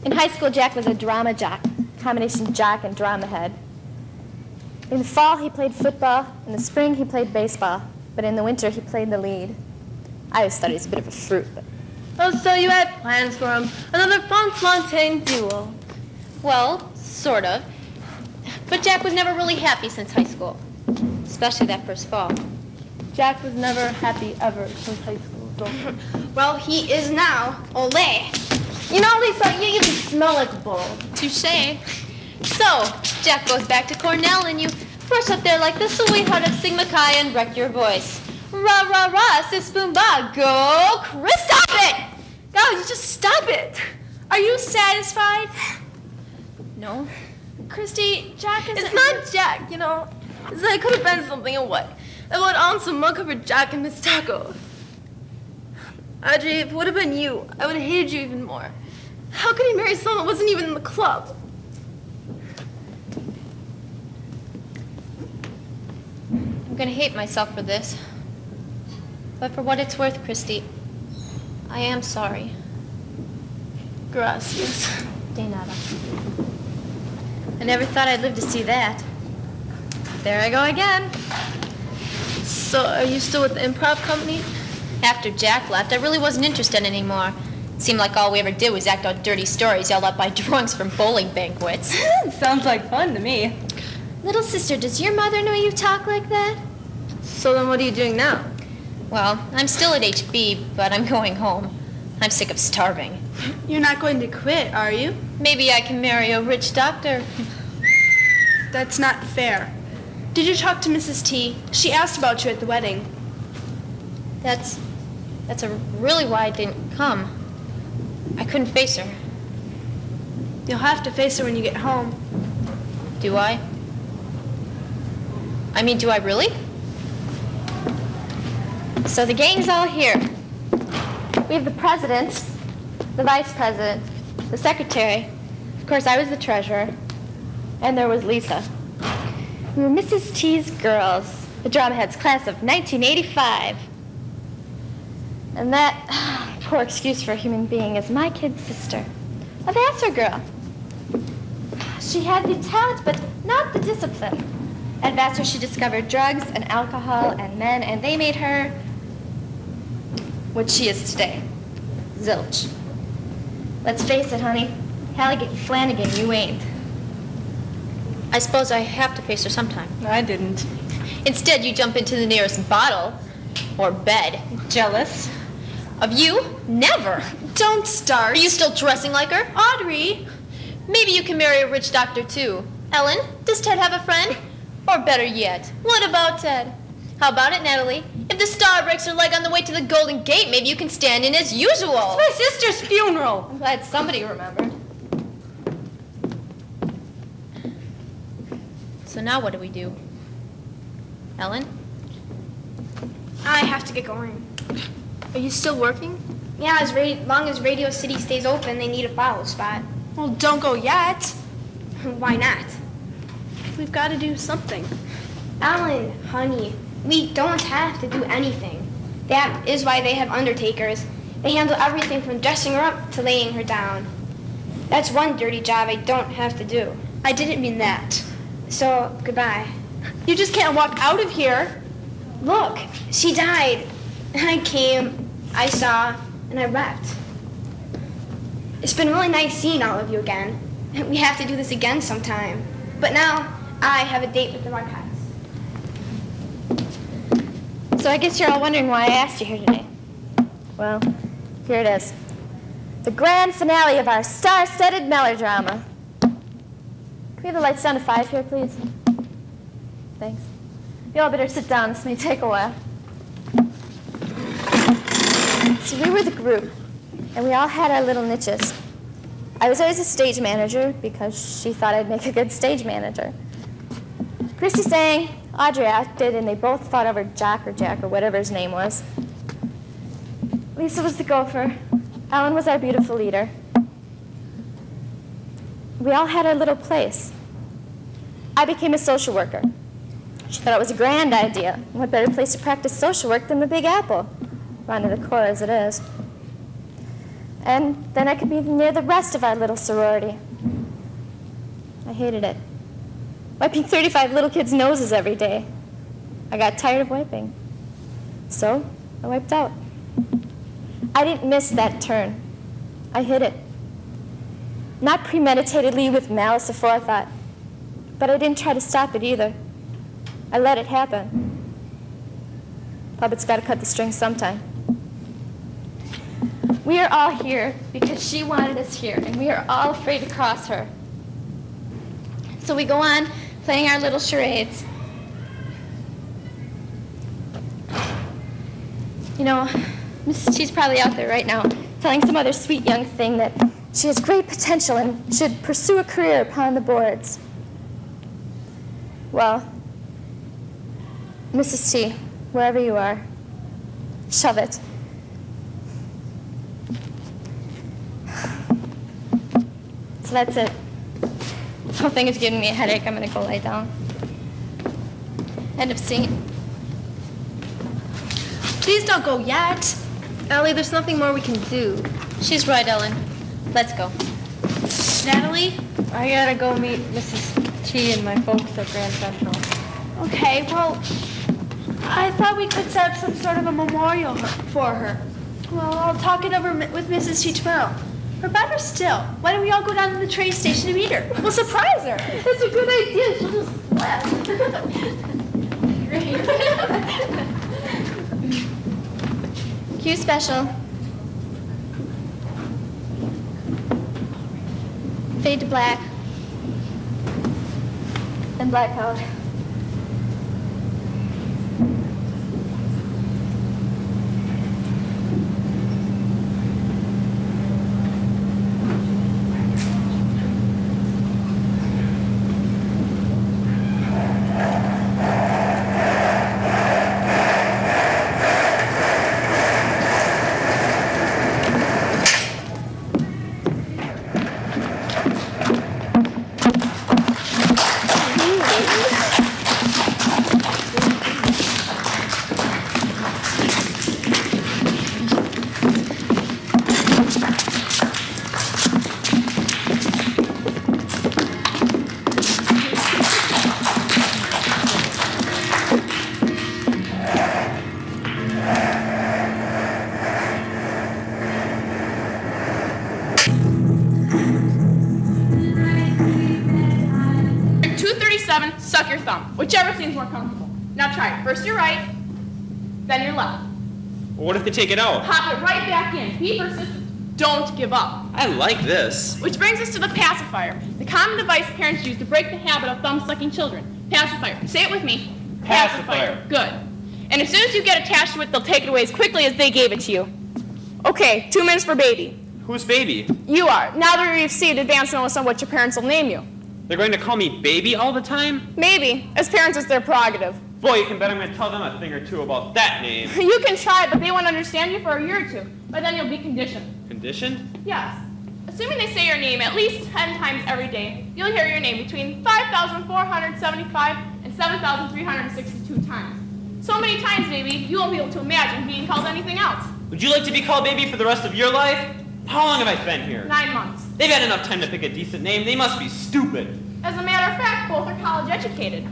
In high school, Jack was a drama jock, combination jock and drama head. In the fall, he played football. In the spring, he played baseball. But in the winter, he played the lead. I always thought he was a bit of a fruit, but... Oh, so you had plans for him. Another Fontaine duel. Well, sort of. But Jack was never really happy since high school, especially that first fall. Jack was never happy ever since high school. Well, he is now. Ole. You know, Lisa, you even smell like a bull. Touché. So, Jack goes back to Cornell and you brush up there like the sweetheart of Sigma Chi and wreck your voice. Rah, rah, rah, sis, boom, ba, go, Chris, stop it! God, you just stop it. Are you satisfied? No. Christy, Jack is... It's not Jack, you know. It's like it could have been something and what? I went on some mud-covered Jack and Miss Taco. Audrey, if it would have been you, I would have hated you even more. How could he marry someone that wasn't even in the club? I'm gonna hate myself for this. But for what it's worth, Christy, I am sorry. Gracias. De nada. I never thought I'd live to see that. There I go again. So, are you still with the improv company? After Jack left, I really wasn't interested anymore. It seemed like all we ever did was act out dirty stories yelled out by drunks from bowling banquets. Sounds like fun to me. Little sister, does your mother know you talk like that? So then what are you doing now? Well, I'm still at HB, but I'm going home. I'm sick of starving. You're not going to quit, are you? Maybe I can marry a rich doctor. That's not fair. Did you talk to Mrs. T? She asked about you at the wedding. That's really why I didn't come. I couldn't face her. You'll have to face her when you get home. Do I? I mean, do I really? So the gang's all here. We have the president, the vice president, the secretary. Of course, I was the treasurer. And there was Lisa. We were Mrs. T's girls, the drama heads class of 1985. And that poor excuse for a human being is my kid's sister, a Vassar girl. She had the talent, but not the discipline. At Vassar, she discovered drugs and alcohol and men, and they made her what she is today. Zilch. Let's face it, honey. Halligan Flanagan, you ain't. I suppose I have to face her sometime. I didn't. Instead, you jump into the nearest bottle or bed. Jealous? Of you? Never. Don't start. Are you still dressing like her? Audrey. Maybe you can marry a rich doctor, too. Ellen, does Ted have a friend? Or better yet, what about Ted? How about it, Natalie? If the star breaks her leg on the way to the Golden Gate, maybe you can stand in as usual. It's my sister's funeral. I'm glad somebody remembered. So now what do we do? Ellen? I have to get going. Are you still working? Yeah, as long as Radio City stays open, they need a follow spot. Well, don't go yet. Why not? We've got to do something. Ellen, honey, we don't have to do anything. That is why they have undertakers. They handle everything from dressing her up to laying her down. That's one dirty job I don't have to do. I didn't mean that. So, goodbye. You just can't walk out of here. Look, she died. And I came, I saw, and I wept. It's been really nice seeing all of you again. We have to do this again sometime. But now, I have a date with the Marquettes. So I guess you're all wondering why I asked you here today. Well, here it is. The grand finale of our star-studded melodrama. Can we have the lights down to 5 here, please? Thanks. You all better sit down. This may take a while. So we were the group, and we all had our little niches. I was always a stage manager because she thought I'd make a good stage manager. Christy sang, Audrey acted, and they both fought over Jack or whatever his name was. Lisa was the gopher. Ellen was our beautiful leader. We all had our little place. I became a social worker. She thought it was a grand idea. What better place to practice social work than the Big Apple? Run to the core as it is. And then I could be near the rest of our little sorority. I hated it. Wiping 35 little kids' noses every day. I got tired of wiping. So I wiped out. I didn't miss that turn. I hit it. Not premeditatedly with malice aforethought, but I didn't try to stop it either. I let it happen. Puppet's got to cut the strings sometime. We are all here because she wanted us here, and we are all afraid to cross her. So we go on playing our little charades. You know, she's probably out there right now telling some other sweet young thing that she has great potential and should pursue a career upon the boards. Well, Mrs. T, wherever you are, shove it. So that's it. This whole thing is giving me a headache. I'm going to go lie down. End of scene. Please don't go yet. Ellie, there's nothing more we can do. She's right, Ellen. Let's go. Natalie? I gotta go meet Mrs. T and my folks at Grand Central. Okay, well, I thought we could set up some sort of a memorial for her. Well, I'll talk it over with Mrs. T tomorrow. Or better still, why don't we all go down to the train station to meet her? We'll surprise her. That's a good idea. She'll just laugh. Cue special. Fade to black. And blackout. Suck your thumb, whichever seems more comfortable. Now try it. First your right, then your left. What if they take it out? Pop it right back in. Be persistent. Don't give up. I like this. Which brings us to the pacifier, the common device parents use to break the habit of thumb-sucking children. Pacifier. Say it with me. Pacifier. Good. And as soon as you get attached to it, they'll take it away as quickly as they gave it to you. Okay, 2 minutes for baby. Who's baby? You are. Now that we've seen advanced notice on what your parents will name you. They're going to call me baby all the time? Maybe. As parents, it's their prerogative. Boy, you can bet I'm going to tell them a thing or two about that name. You can try, but they won't understand you for a year or two. But then you'll be conditioned. Conditioned? Yes. Assuming they say your name at least 10 times every day, you'll hear your name between 5,475 and 7,362 times. So many times, baby, you won't be able to imagine being called anything else. Would you like to be called baby for the rest of your life? How long have I been here? 9 months. They've had enough time to pick a decent name. They must be stupid. As a matter of fact, both are college educated.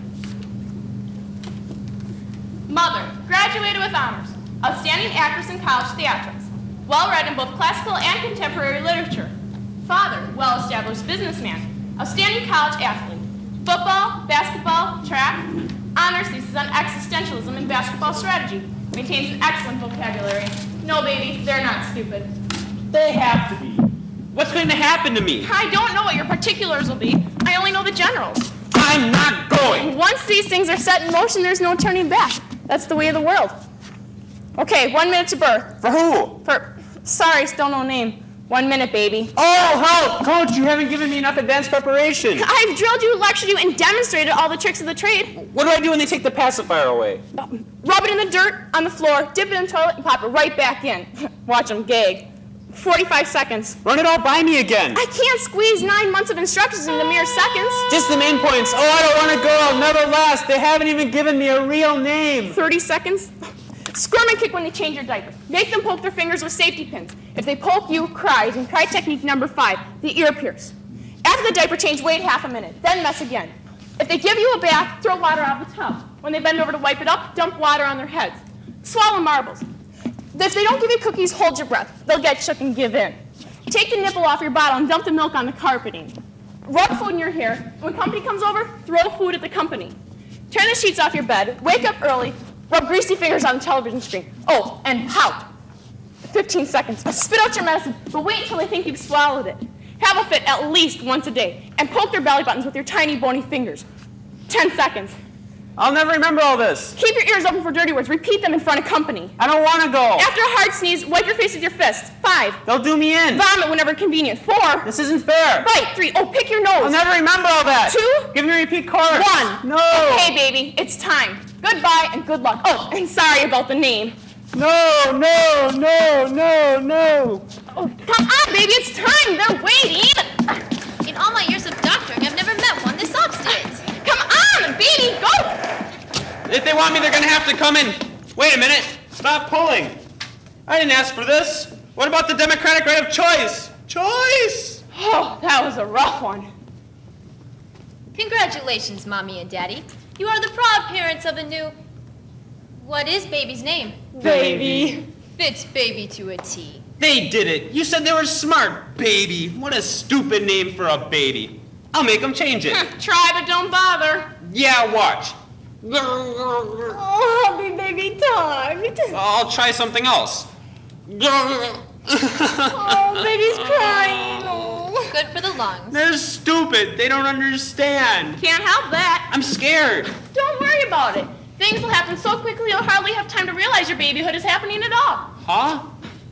Mother, graduated with honors. Outstanding actress in college theatrics. Well-read in both classical and contemporary literature. Father, well-established businessman. Outstanding college athlete. Football, basketball, track. Honors thesis on existentialism and basketball strategy. Maintains an excellent vocabulary. No, baby, they're not stupid. They have to be. What's going to happen to me? I don't know what your particulars will be. I only know the generals. I'm not going. Once these things are set in motion, there's no turning back. That's the way of the world. Okay, 1 minute to birth. For who? Sorry, still no name. 1 minute, baby. Oh, help! Coach, you haven't given me enough advanced preparation. I've drilled you, lectured you, and demonstrated all the tricks of the trade. What do I do when they take the pacifier away? Rub it in the dirt, on the floor, dip it in the toilet, and pop it right back in. Watch them gag. 45 seconds. Run it all by me again. I can't squeeze 9 months of instructions into mere seconds. Just the main points. Oh, I don't want a girl. Never last. They haven't even given me a real name. 30 seconds. Squirm and kick when they change your diaper. Make them poke their fingers with safety pins. If they poke you, cry. And try technique number 5, the ear pierce. After the diaper change, wait half a minute. Then mess again. If they give you a bath, throw water out of the tub. When they bend over to wipe it up, dump water on their heads. Swallow marbles. If they don't give you cookies, hold your breath. They'll get shook and give in. Take the nipple off your bottle and dump the milk on the carpeting. Rub food in your hair. When company comes over, throw food at the company. Turn the sheets off your bed. Wake up early. Rub greasy fingers on the television screen. Oh, and pout. 15 seconds. Spit out your medicine, but wait until they think you've swallowed it. Have a fit at least once a day, and poke their belly buttons with your tiny bony fingers. 10 seconds. I'll never remember all this. Keep your ears open for dirty words. Repeat them in front of company. I don't want to go. After a hard sneeze, wipe your face with your fist. 5. They'll do me in. Vomit whenever convenient. 4. This isn't fair. Right. 3. Oh, pick your nose. I'll never remember all that. 2. Give me a repeat chorus. 1. No. Okay, baby, it's time. Goodbye and good luck. Oh, and sorry about the name. No, no, no, no, no. Oh, come on, baby, it's time. They're waiting. In all my years of doctoring, I've never met one this obstinate. Come on, baby, go. If they want me, they're going to have to come in. Wait a minute. Stop pulling. I didn't ask for this. What about the democratic right of choice? Choice! Oh, that was a rough one. Congratulations, Mommy and Daddy. You are the proud parents of a new... What is baby's name? Baby. Fits baby to a T. They did it. You said they were smart. Baby. What a stupid name for a baby. I'll make them change it. Try, but don't bother. Yeah, watch. Oh, happy baby time. I'll try something else. Oh, baby's crying. Oh. Good for the lungs. They're stupid. They don't understand. Can't help that. I'm scared. Don't worry about it. Things will happen so quickly you'll hardly have time to realize your babyhood is happening at all. Huh?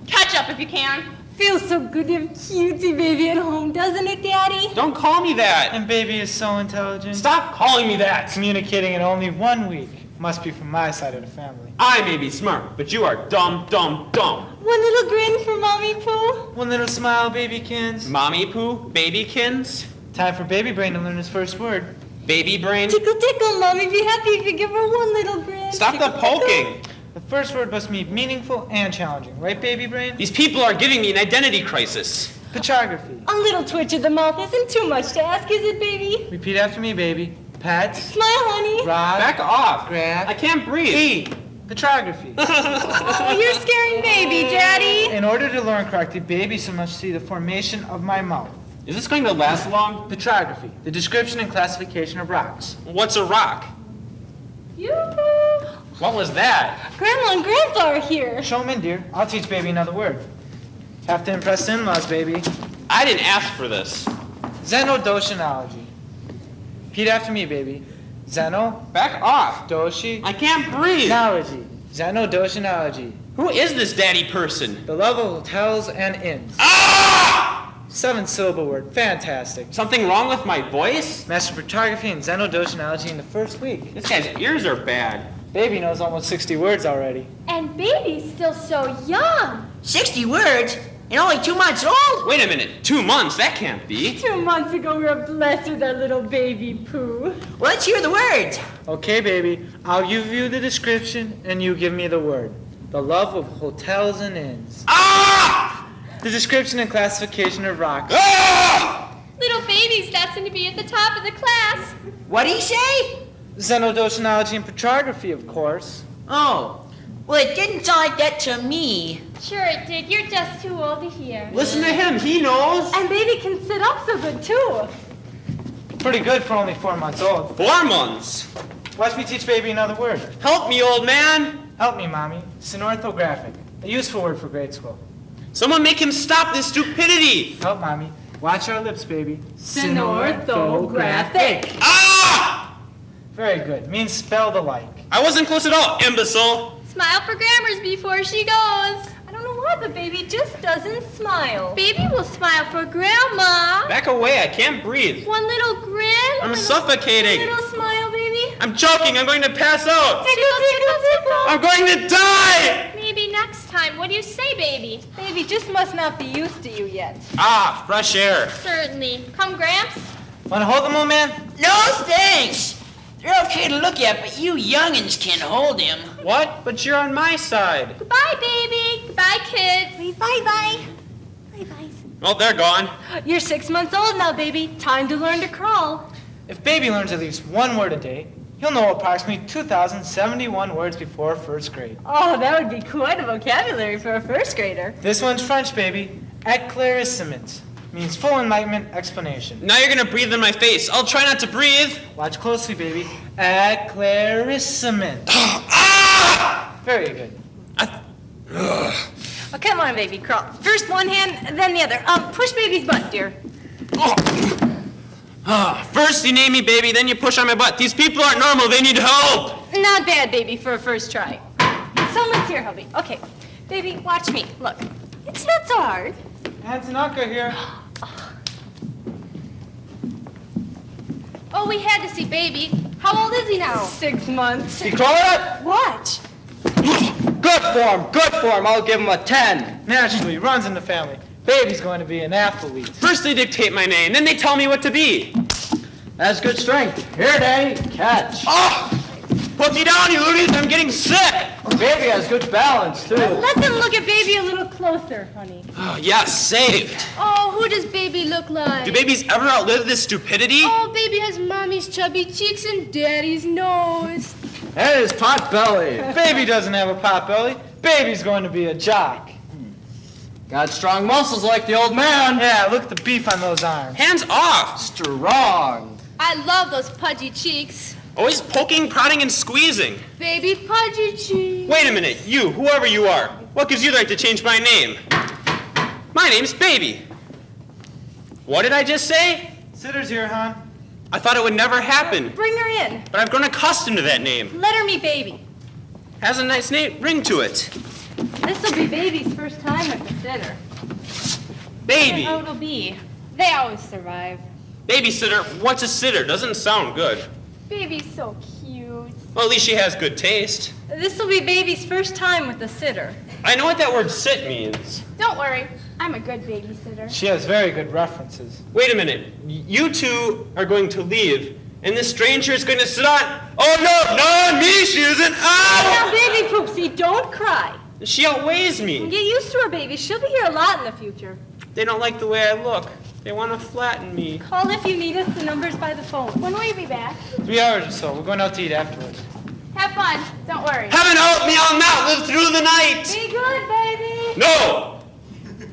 Catch up if you can. Feels so good to have cutesy baby at home, doesn't it, Daddy? Don't call me that. And baby is so intelligent. Stop calling me that. Communicating in only 1 week. Must be from my side of the family. I may be smart, but you are dumb, dumb, dumb. One little grin for Mommy Pooh. One little smile, babykins. Mommy Pooh, babykins. Time for baby brain to learn his first word. Baby brain. Tickle, tickle, Mommy. Be happy if you give her one little grin. Stop the poking. The first word must be meaningful and challenging, right, baby brain? These people are giving me an identity crisis. Petrography. A little twitch of the mouth isn't too much to ask, is it, baby? Repeat after me, baby. Pat. Smile, honey. Rod. Back off. Grab. I can't breathe. Eat. Petrography. Oh, you're scaring baby, Daddy. In order to learn correctly, baby must see the formation of my mouth. Is this going to last long? Petrography. The description and classification of rocks. What's a rock? Yoo-hoo. What was that? Grandma and Grandpa are here. Show 'em in, dear. I'll teach baby another word. Have to impress the in-laws, baby. I didn't ask for this. Xenodoshinology. Repeat after me, baby. Xeno. Back off. Doshi. I can't breathe. Nology. Xenodoshinology. Who is this daddy person? The love of hotels and inns. 7-syllable word. Fantastic. Something wrong with my voice? Master photography and xenodoshinology in the first week. This guy's ears are bad. Baby knows almost 60 words already. And baby's still so young. 60 words? And only 2 months old? Wait a minute. 2 months? That can't be. 2 months ago, we were blessed with our little baby Pooh. Well, let's hear the words. Okay, baby. I'll give you the description, and you give me the word. The love of hotels and inns. The description and classification of rocks. Little baby's destined to be at the top of the class. What'd he say? Xenodoshinology and petrography, of course. Oh. Well, it didn't sound like that to me. Sure it did. You're just too old to hear. Listen to him. He knows. And baby can sit up so good, too. Pretty good for only 4 months old. 4 months? Watch me teach baby another word. Help me, old man. Help me, Mommy. Synorthographic. A useful word for grade school. Someone make him stop this stupidity. Help, Mommy. Watch our lips, baby. Synorthographic. Very good. Means spelled alike. I wasn't close at all, imbecile. Smile for grammars before she goes. I don't know why, but baby just doesn't smile. Baby will smile for grandma. Back away. I can't breathe. One little grin. I'm suffocating. One little smile, baby. I'm choking. I'm going to pass out. Tickle, tickle, tickle. I'm going to die. Maybe next time. What do you say, baby? Baby just must not be used to you yet. Fresh air. Certainly. Come, Gramps. Want to hold him, old man? No, thanks. They're okay to look at, but you youngins can hold him. What? But you're on my side. Goodbye, baby. Goodbye, kids. Bye-bye. Bye-bye. Oh, they're gone. You're 6 months old now, baby. Time to learn to crawl. If baby learns at least 1 word a day, he'll know approximately 2,071 words before 1st grade. Oh, that would be quite a vocabulary for a 1st grader. This one's French, baby. Éclaircissement. Means full enlightenment explanation. Now you're going to breathe in my face. I'll try not to breathe. Watch closely, baby. Éclaircissement. Very good. Oh, come on, baby, crawl. First one hand, then the other. Push baby's butt, dear. First you name me baby, then you push on my butt. These people aren't normal. They need help. Not bad, baby, for a first try. Someone's here, hubby. Okay, baby, watch me. Look, it's not so hard. Aunt Tanaka here. Oh, we had to see baby. How old is he now? 6 months. You call it up? What? Good form. I'll give him a 10. Naturally, runs in the family. Baby's going to be an athlete. First they dictate my name, then they tell me what to be. That's good strength. Here, Daddy, catch. Put me down, you loonies. I'm getting sick. Baby has good balance, too. Let them look at baby a little closer, honey. Oh, yes, saved. Oh, who does baby look like? Do babies ever outlive this stupidity? Oh, baby has mommy's chubby cheeks and daddy's nose. And his pot belly. Baby doesn't have a pot belly. Baby's going to be a jock. Got strong muscles like the old man. Yeah, look at the beef on those arms. Hands off. Strong. I love those pudgy cheeks. Always poking, prodding, and squeezing. Baby pudgy cheeks. Wait a minute, you, whoever you are. What gives you the right to change my name? My name's Baby. What did I just say? Sitter's here, hon. I thought it would never happen. Bring her in. But I've grown accustomed to that name. Let her meet baby. Has a nice name ring to it. This'll be baby's first time with the sitter. Baby. How it'll be. They always survive. Babysitter, what's a sitter? Doesn't sound good. Baby's so cute. Well, at least she has good taste. This'll be baby's first time with the sitter. I know what that word sit means. Don't worry. I'm a good babysitter. She has very good references. Wait a minute. You two are going to leave, and this stranger is going to sit on... Oh, no, not me. She isn't. Now, baby Poopsie, don't cry. She outweighs me. Get used to her, baby. She'll be here a lot in the future. They don't like the way I look. They want to flatten me. Call if you need us. The number's by the phone. When will you be back? 3 hours or so. We're going out to eat afterwards. Have fun. Don't worry. Heaven help me, I'll not live through the night. Be good, baby. No.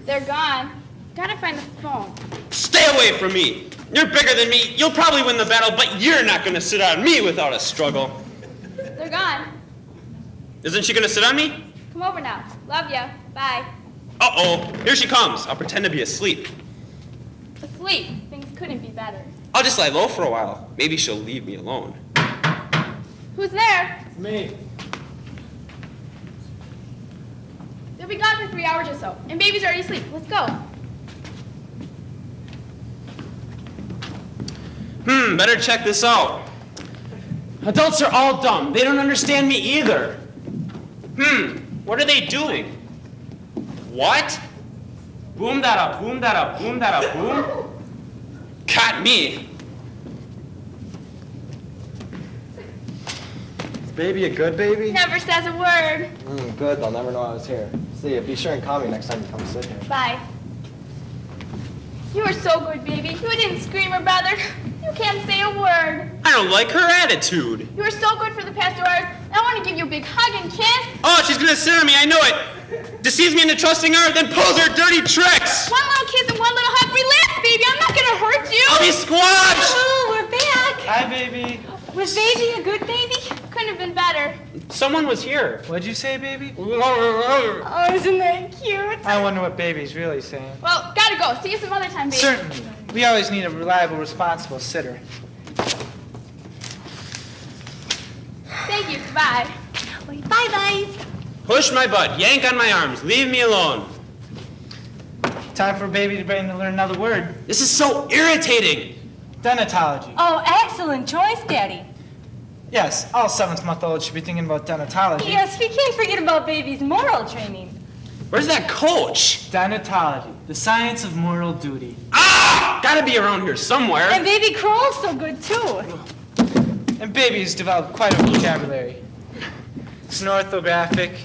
They're gone. Gotta find the phone. Stay away from me. You're bigger than me. You'll probably win the battle, but you're not going to sit on me without a struggle. They're gone. Isn't she gonna sit on me? Come over now. Love ya. Bye. Uh-oh, here she comes. I'll pretend to be asleep. Asleep. Things couldn't be better. I'll just lie low for a while. Maybe she'll leave me alone. Who's there? Me. They'll be gone for 3 hours or so, and baby's already asleep. Let's go. Better check this out. Adults are all dumb. They don't understand me either. What are they doing? What? Boom da boom da boom da boom. Got me. Is baby a good baby? Never says a word. Good, they'll never know I was here. See, be sure and call me next time you come sit here. Bye. You were so good, baby. You didn't scream or bother. You can't say a word. I don't like her attitude. You were so good for the past 2 hours. I want to give you a big hug and kiss. Oh, she's gonna sit on me, I know it. Deceives me into trusting her, then pulls her dirty tricks. One little kiss and one little hug. Relax, baby. I'm not gonna hurt you. I'll be squashed. Oh, we're back. Hi, baby. Was baby a good baby? Couldn't have been better. Someone was here. What'd you say, baby? Oh, isn't that cute? I wonder what baby's really saying. Well, gotta go. See you some other time, baby. Certainly. We always need a reliable, responsible sitter. Thank you. Goodbye. Bye-bye. Push my butt, yank on my arms, leave me alone. Time for baby to learn another word. This is so irritating. Denatology. Oh, excellent choice, Daddy. Yes, all 7th-month-olds should be thinking about denatology. Yes, we can't forget about baby's moral training. Where's that coach? Denatology, the science of moral duty. Gotta be around here somewhere. And baby crawls so good, too. And baby's developed quite a vocabulary. Snorthographic.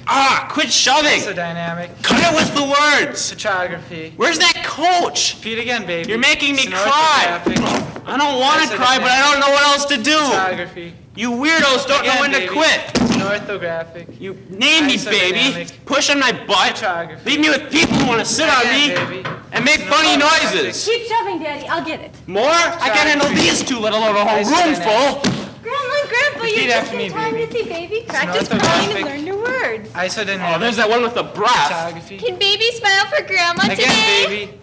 Quit shoving. Isodynamic. Cut it with the words. Photography. Where's that coach? Repeat again, baby. You're making me cry. I don't want to cry, but I don't know what else to do. Photography. You weirdos don't know when to quit. Orthographic. You name me, baby. Push on my butt. Leave me with people who want to sit on me and make funny noises. Keep shoving, Daddy. I'll get it. More? I can't handle these two, let alone a whole room full. Grandma, Grandpa, Repeat you're just after me, in time baby. to see baby practice crying and learn new words. Isodynamic. Oh, there's that one with the breath. Photography. Can baby smile for Grandma Again, today? baby.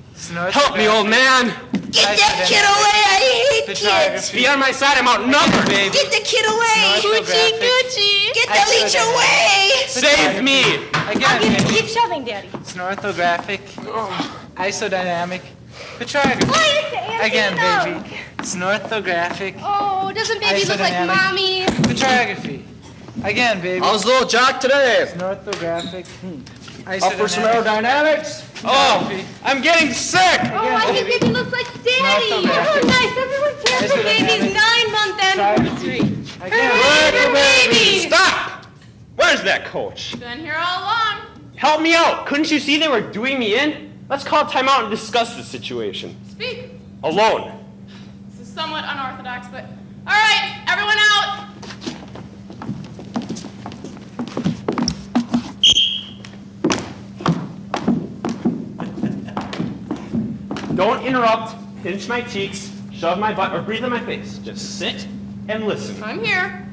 Help me, old man. Get that kid away! I hate kids! Be on my side, I'm outnumbered. Get the kid away! Gucci, Gucci. Get the leech away! Save me. Again, baby. Keep shoving, Daddy. Snorthographic. Isodynamic. Photography. Again, baby. Snorthographic. Oh, doesn't baby look like Isodynamic. mommy? Photography. Again, baby. How's little Jock today? Snorthographic. Up for some aerodynamics? Oh, I'm getting sick. Oh, I think baby looks like Daddy. Oh, nice. Everyone's here for baby's 9-month anniversary. Hooray for baby! Stop! Where's that coach? Been here all along. Help me out. Couldn't you see they were doing me in? Let's call time out and discuss the situation. Speak. Alone. This is somewhat unorthodox, but all right, everyone out. Don't interrupt, pinch my cheeks, shove my butt, or breathe in my face. Just sit and listen. I'm here.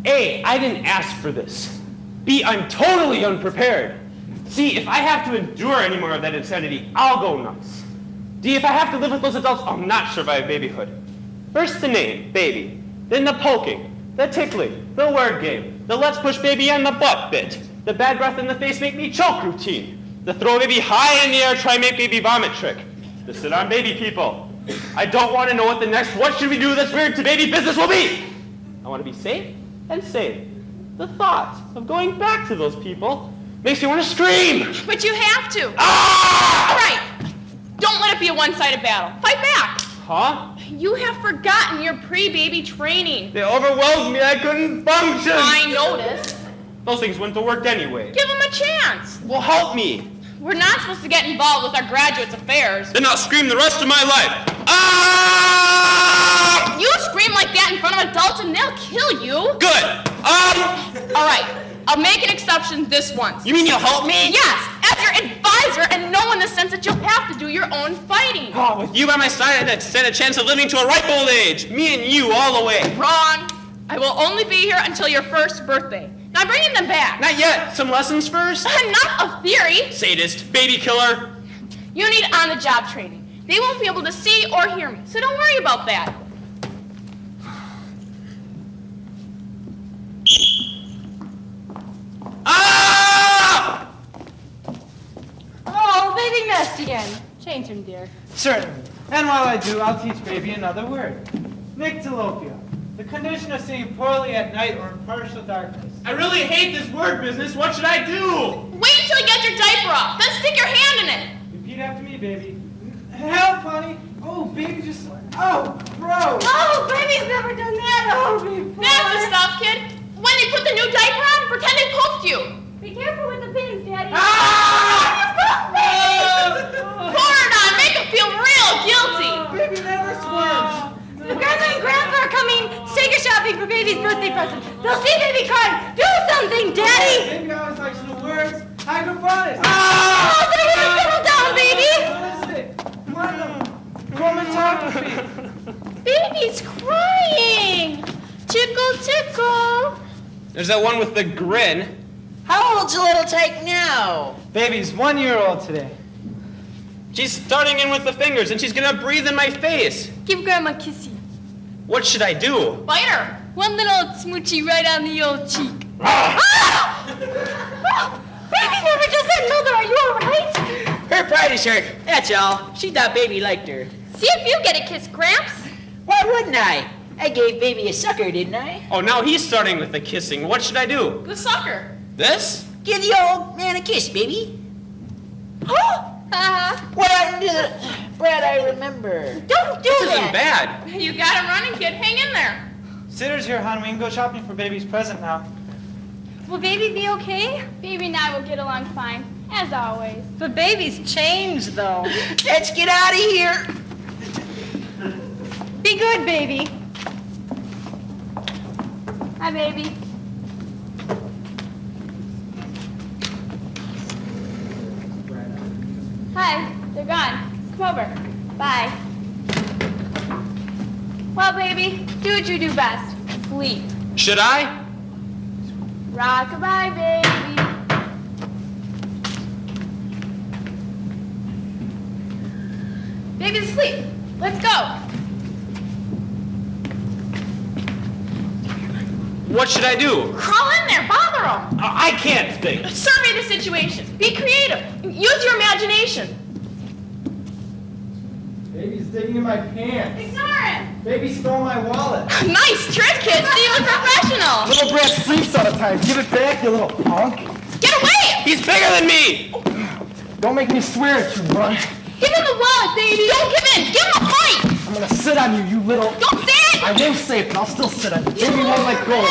A, I didn't ask for this. B, I'm totally unprepared. C, if I have to endure any more of that insanity, I'll go nuts. D, if I have to live with those adults, I'll not survive babyhood. First the name, baby. Then the poking, the tickling, the word game, the let's push baby on the butt bit, the bad breath in the face make me choke routine, the throw baby high in the air, try make baby vomit trick, the sit on baby people. I don't want to know what the next what should we do that's weird to baby business will be. I want to be safe and safe. The thought of going back to those people makes me want to scream. But you have to. Ah! All right. Don't let it be a one-sided battle. Fight back. Huh? You have forgotten your pre-baby training. They overwhelmed me. I couldn't function. I noticed. Those things wouldn't have worked anyway. Give them a chance. Well, help me. We're not supposed to get involved with our graduates' affairs. Then I'll scream the rest of my life. Ah! You scream like that in front of adults and they'll kill you. Good. All right. I'll make an exception this once. You mean you'll help me? Yes, as your advisor and know in the sense that you'll have to do your own fighting. Oh, with you by my side, I'd stand a chance of living to a ripe old age. Me and you all the way. Wrong. I will only be here until your first birthday. Now I'm bringing them back. Not yet. Some lessons first? Enough of theory. Sadist. Baby killer. You need on-the-job training. They won't be able to see or hear me, so don't worry about that. Ah! Oh, baby messed again. Change him, dear. Certainly. And while I do, I'll teach baby another word. Nyctalopia. The condition of seeing poorly at night or in partial darkness. I really hate this word business. What should I do? Wait until you get your diaper off, then stick your hand in it. Repeat after me, baby. Help, honey. Oh, baby just... Oh, gross. Oh, baby's never done that before. That's the stuff, kid. When they put the new diaper on, pretend they poked you. Be careful with the pins, Daddy. Pour it on, make them feel real guilty. Baby never squirms. Grandma and Grandpa are coming. Take her shopping for baby's birthday present. They'll see baby crying. Do something, Daddy. Baby always likes new words. Hydroponics. Oh, baby, settle down, baby. What is it? Chromatography. Baby's crying. Tickle, tickle. There's that one with the grin. How old's the little tyke now? Baby's 1 year old today. She's starting in with the fingers, and she's gonna breathe in my face. Give Grandma a kissy. What should I do? Bite her. One little smoochie right on the old cheek. Baby never does that, Mother. Are you all right? Her pride is hurt. That's all. She thought baby liked her. See if you get a kiss, Gramps. Why wouldn't I? I gave baby a sucker, didn't I? Oh, now he's starting with the kissing. What should I do? The sucker. This? Give the old man a kiss, baby. What happened to the Brad I remember? Don't do This that. isn't bad. You got him running, kid. Hang in there. Sitter's here, hon. We can go shopping for baby's present now. Will baby be okay? Baby and I will get along fine, as always. But baby's changed, though. Let's get out of here. Be good, baby. Hi, baby. Hi, they're gone. Come over. Bye. Well, baby, do what you do best. Sleep. Should I? Rock-a-bye, baby. Baby's asleep. Let's go. What should I do? Crawl in there. Bother them. I can't think. Survey the situation. Be creative. Use your imagination. Baby's digging in my pants. Ignore it. Baby stole my wallet. Nice trick, kid. See, you look professional. Little Brad sleeps all the time. Give it back, you little punk. Get away. He's bigger than me. Don't make me swear at you, Run. Give him the wallet, baby. Don't give in. Give him a fight. I'm gonna sit on you, you little... Don't say it. I won't say it, but I'll still sit on you. Baby won't let go.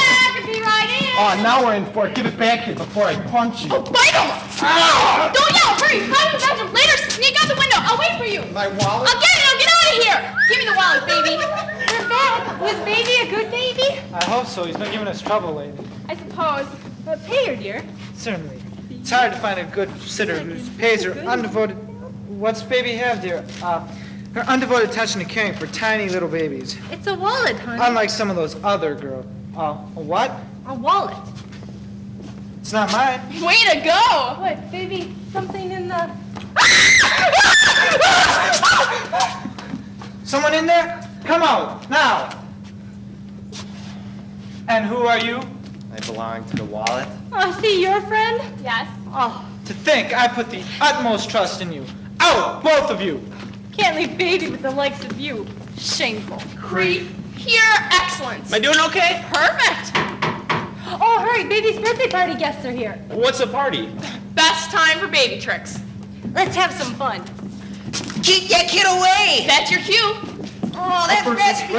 Be right in. Oh, now we're in for it. Give it back here before I punch you. Oh, bite him. Ow! Don't yell. Hurry. Hide in the bedroom. Later, sneak out the window. I'll wait for you. My wallet? I'll get it. I'll get out of here. Give me the wallet, baby. We're back. Was baby a good baby? I hope so. He's been giving us trouble lately. I suppose. But pay her, dear. Certainly. It's hard to find a good sitter who pays her undevoted... What's baby have, dear? Her undevoted attention and caring for tiny little babies. It's a wallet, honey. Unlike some of those other girls. A what? A wallet. It's not mine. Way to go. What, baby? Something in the... Someone in there? Come out, now. And who are you? I belong to the wallet. Oh, see, your friend? Yes. Oh, To think I put the utmost trust in you. Out, both of you. can't leave baby with the likes of you. Shameful. Creep. Pure excellence. Am I doing okay? Perfect. Oh, hurry, baby's birthday party guests are here. What's a party? Best time for baby tricks. Let's have some fun. Keep that kid away. That's your cue. Oh, that recipe.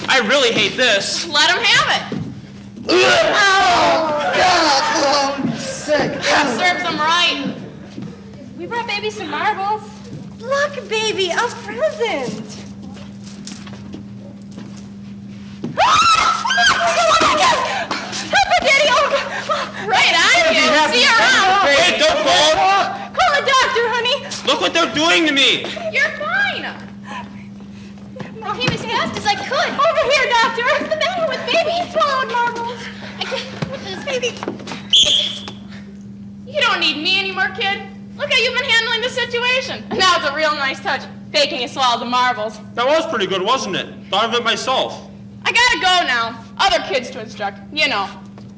I really hate this. Let him have it. Sick. Serves them right. We brought baby some marbles. Look, baby, a present. Help her, Daddy. Right on you. See you around. Hey, don't go. Call a doctor, honey. Look what they're doing to me. You're fine. I came as fast as I could. Over here, doctor. What's the matter with baby? He swallowed marbles. I can't. What is baby? You don't need me anymore, kid. Look how you've been handling the situation. Now it's a real nice touch, faking you swallowed the marbles. That was pretty good, wasn't it? Thought of it myself. I gotta go now. Other kids to instruct. You know.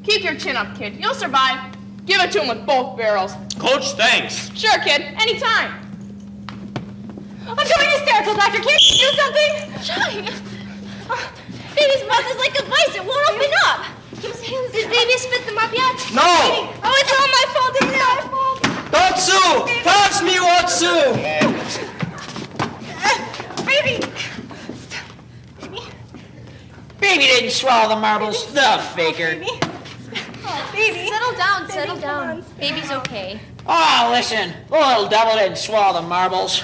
Keep your chin up, kid. You'll survive. Give it to him with both barrels. Coach, thanks. Sure, kid. Anytime. I'm going hysterical, Doctor. Can't you do something? Shine. Baby's mouth is like a vice. It won't open up. Did baby spit them up yet? No! Baby. Oh, it's all my fault. It's my fault. Otsu! Pass me Otsu! Baby. Baby didn't swallow the marbles. The faker. Oh, baby. Settle down, settle down. Baby's okay. Oh, listen. The little devil didn't swallow the marbles.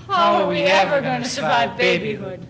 How are we ever going to survive babyhood?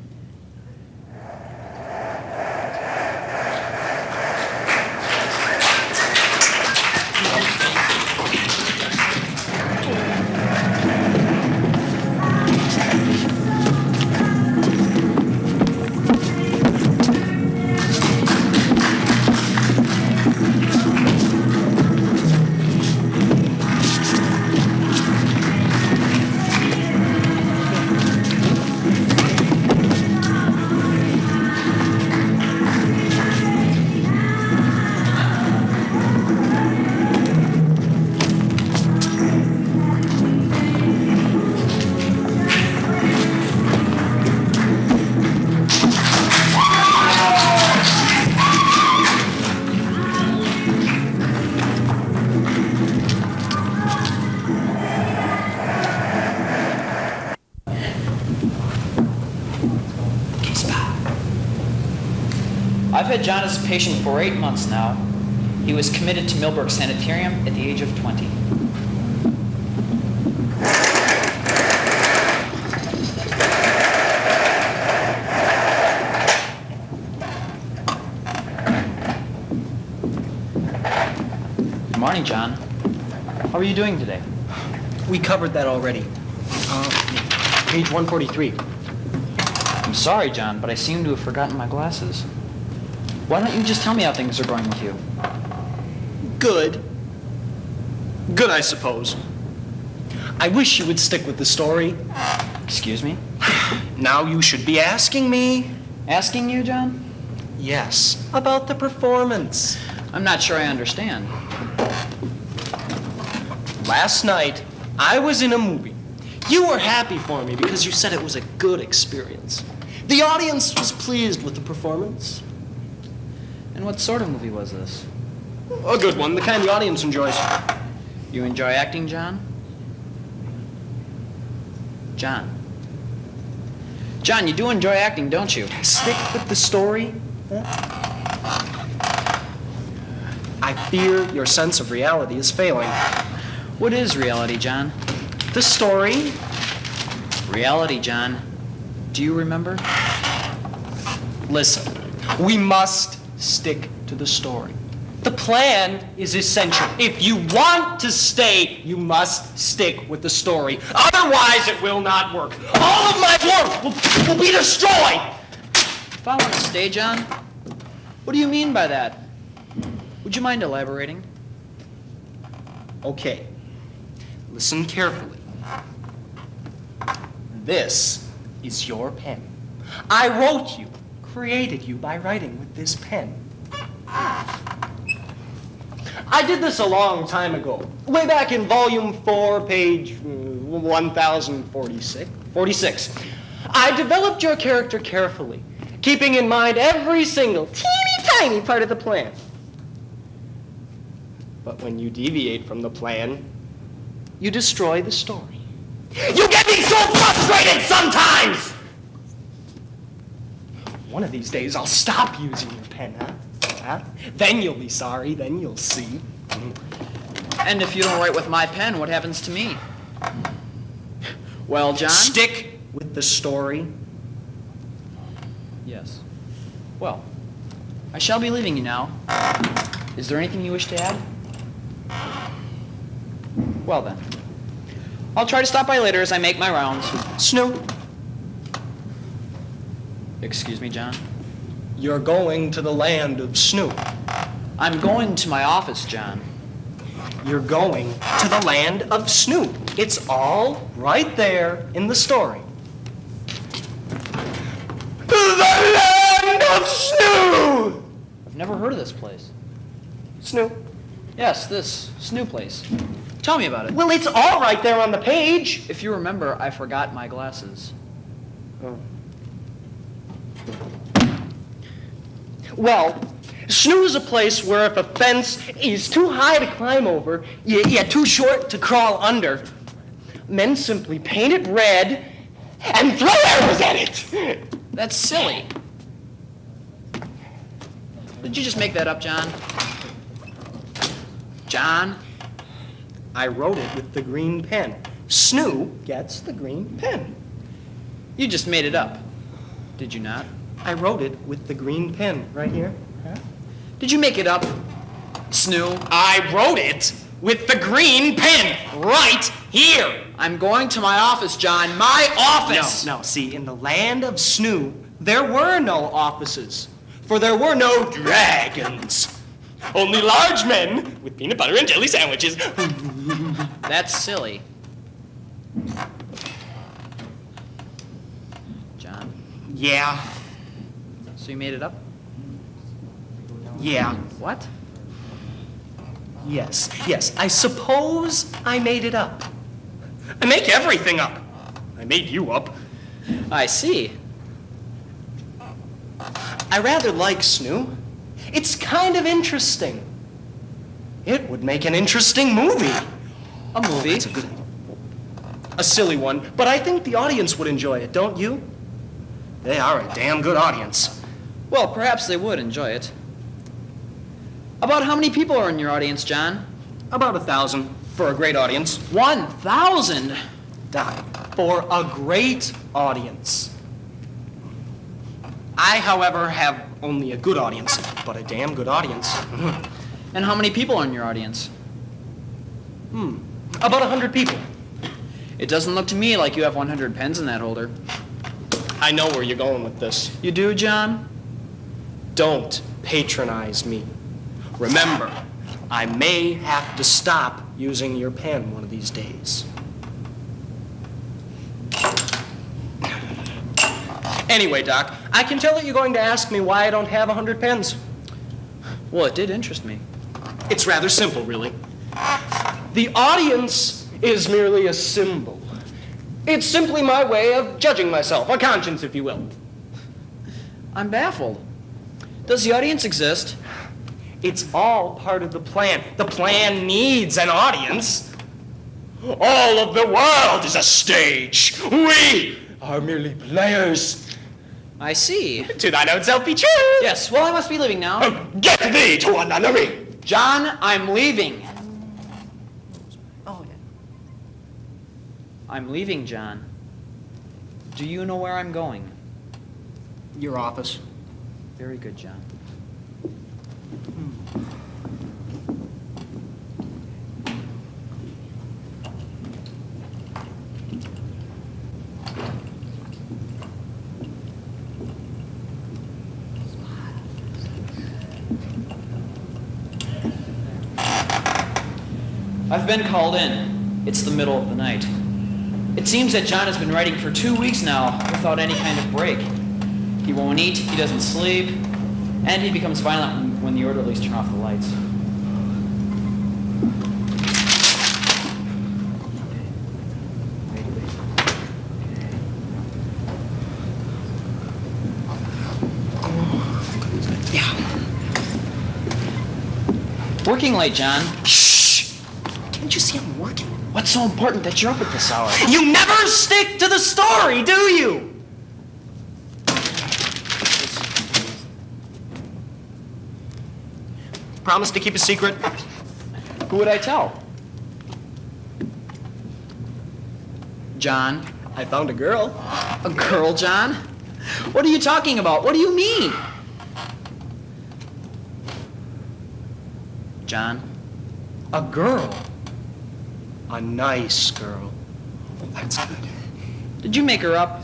I've had John as a patient for 8 months now. He was committed to Millbrook Sanitarium at the age of 20. Good morning, John. How are you doing today? We covered that already. Page 143. I'm sorry, John, but I seem to have forgotten my glasses. Why don't you just tell me how things are going with you? Good. Good, I suppose. I wish you would stick with the story. Excuse me? Now you should be asking me. Asking you, John? Yes, about the performance. I'm not sure I understand. Last night, I was in a movie. You were happy for me because you said it was a good experience. The audience was pleased with the performance. And what sort of movie was this? A good one, the kind the audience enjoys. You enjoy acting, John? John. John, you do enjoy acting, don't you? Stick with the story. I fear your sense of reality is failing. What is reality, John? The story. Reality, John. Do you remember? Listen, we must stick to the story. The plan is essential. If you want to stay, you must stick with the story. Otherwise, it will not work. All of my work will be destroyed. If I want to stay, John, what do you mean by that? Would you mind elaborating? Okay. Listen carefully. This is your pen. I wrote you, created you by writing with this pen. I did this a long time ago, way back in volume 4, page 1046. I developed your character carefully, keeping in mind every single teeny tiny part of the plan. But when you deviate from the plan, you destroy the story. You get me so frustrated sometimes! One of these days, I'll stop using your pen, huh? Then you'll be sorry, then you'll see. And if you don't write with my pen, what happens to me? Well, John? Stick with the story. Yes. Well, I shall be leaving you now. Is there anything you wish to add? Well then. I'll try to stop by later as I make my rounds. Snoop. Excuse me, John? You're going to the land of Snoop. I'm going to my office, John. You're going to the land of Snoop. It's all right there in the story. The land of Snoop! I've never heard of this place. Snoop? Yes, this Snoop place. Tell me about it. Well, it's all right there on the page. If you remember, I forgot my glasses. Oh. Well, Snoop is a place where if a fence is too high to climb over, yet too short to crawl under, men simply paint it red and throw arrows at it. That's silly. Did you just make that up, John? John? I wrote it with the green pen. Snoop gets the green pen. You just made it up, did you not? I wrote it with the green pen right here. Huh? Did you make it up, Snoop? I wrote it with the green pen right here. I'm going to my office, John. My office! No, see, in the land of Snoop, there were no offices, for there were no dragons. Only large men with peanut butter and jelly sandwiches. That's silly. John? Yeah. So you made it up? Yeah. What? Yes, I suppose I made it up. I make everything up. I made you up. I see. I rather like Snoop. It's kind of interesting. It would make an interesting movie. A movie? That's a good a silly one, but I think the audience would enjoy it, don't you? They are a damn good audience. Well, perhaps they would enjoy it. About how many people are in your audience, John? About 1,000 for a great audience. 1,000? Doc, for a great audience. I, however, have only a good audience, but a damn good audience. And how many people are in your audience? About 100 people. It doesn't look to me like you have 100 pens in that holder. I know where you're going with this. You do, John? Don't patronize me. Remember, I may have to stop using your pen one of these days. Anyway, Doc, I can tell that you're going to ask me why I don't have 100 pens. Well, it did interest me. It's rather simple, really. The audience is merely a symbol. It's simply my way of judging myself, a conscience, if you will. I'm baffled. Does the audience exist? It's all part of the plan. The plan needs an audience. All of the world is a stage. We are merely players. I see. To thine own self be true. Yes, well, I must be leaving now. Get thee to a nunnery. John, I'm leaving. Oh, yeah. I'm leaving, John. Do you know where I'm going? Your office. Very good, John. I've been called in. It's the middle of the night. It seems that John has been writing for 2 weeks now without any kind of break. He won't eat, he doesn't sleep, and he becomes violent when the orderlies turn off the lights. Working late, John. Shh! Can't you see I'm working? What's so important that you're up at this hour? You never stick to the story, do you? Promise to keep a secret? Who would I tell? John. I found a girl. A girl, John? What are you talking about? What do you mean? John? A girl. A nice girl. Oh, that's good. Did you make her up?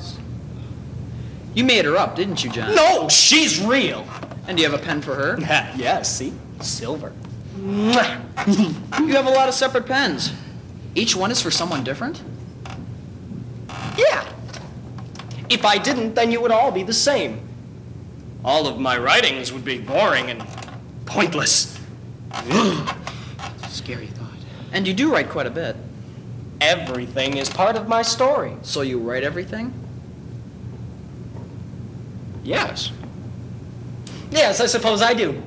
You made her up, didn't you, John? No, she's real. And do you have a pen for her? Yes, see? Silver. You have a lot of separate pens. Each one is for someone different? Yeah. If I didn't, then you would all be the same. All of my writings would be boring and pointless. Scary thought. And you do write quite a bit. Everything is part of my story. So you write everything? Yes. Yes, I suppose I do.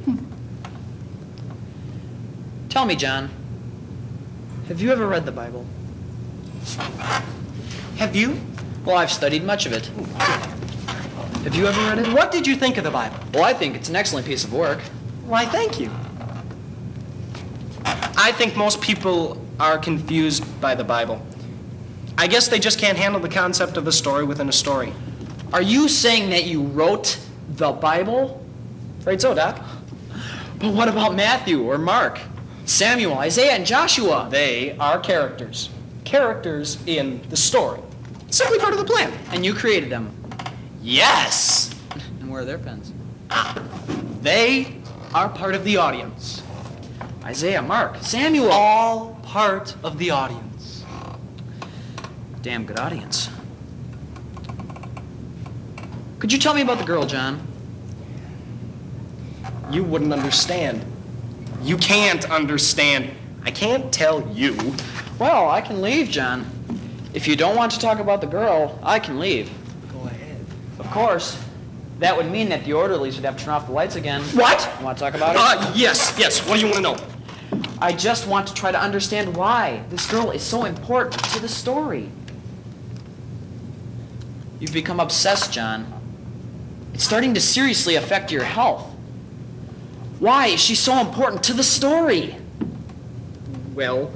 Tell me, John, have you ever read the Bible? Have you? Well, I've studied much of it. Have you ever read it? What did you think of the Bible? Well, I think it's an excellent piece of work. Why, thank you. I think most people are confused by the Bible. I guess they just can't handle the concept of a story within a story. Are you saying that you wrote the Bible? Afraid so, Doc. But what about Matthew or Mark, Samuel, Isaiah, and Joshua? They are characters. Characters in the story. Simply part of the plan. And you created them? Yes! And where are their pens? They are part of the audience. Isaiah, Mark, Samuel. All part of the audience. Damn good audience. Could you tell me about the girl, John? You wouldn't understand. You can't understand. I can't tell you. Well, I can leave, John. If you don't want to talk about the girl, I can leave. Go ahead. Of course, that would mean that the orderlies would have to turn off the lights again. What? You want to talk about it? Yes. What do you want to know? I just want to try to understand why this girl is so important to the story. You've become obsessed, John. It's starting to seriously affect your health. Why is she so important to the story? Well,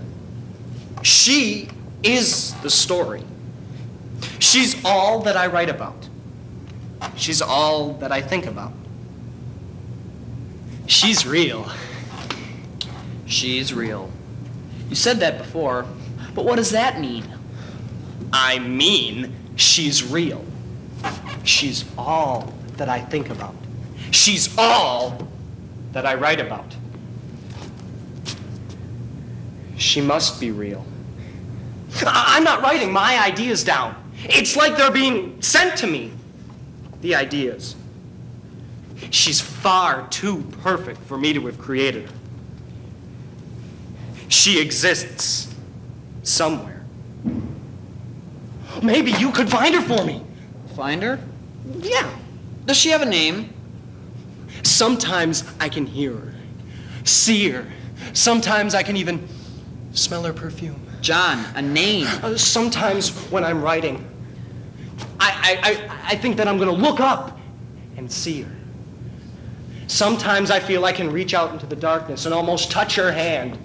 she is the story. She's all that I write about. She's all that I think about. She's real. She's real. You said that before, but what does that mean? I mean, she's real. She's all that I think about. She's all that I write about. She must be real. I'm not writing my ideas down. It's like they're being sent to me. The ideas. She's far too perfect for me to have created her. She exists somewhere. Maybe you could find her for me. Find her? Yeah. Does she have a name? Sometimes I can hear her, see her. Sometimes I can even smell her perfume. John, a name. Sometimes when I'm writing, I think that I'm going to look up and see her. Sometimes I feel I can reach out into the darkness and almost touch her hand,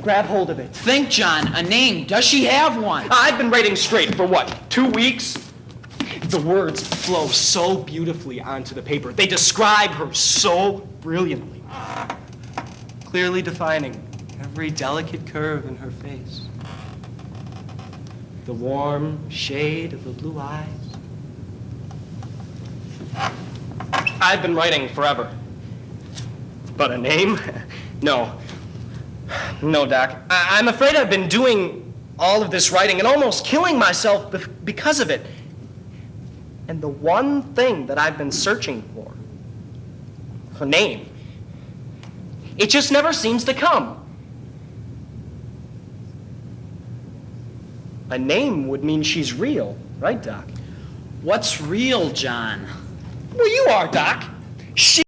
grab hold of it. Think, John, a name. Does she have one? I've been writing straight for what, 2 weeks? The words flow so beautifully onto the paper. They describe her so brilliantly, clearly defining every delicate curve in her face. The warm shade of the blue eyes. I've been writing forever. But a name? No. No, Doc. I'm afraid I've been doing all of this writing and almost killing myself because of it. And the one thing that I've been searching for, a name, it just never seems to come. A name would mean she's real, right, Doc? What's real, John? Well, you are, Doc. She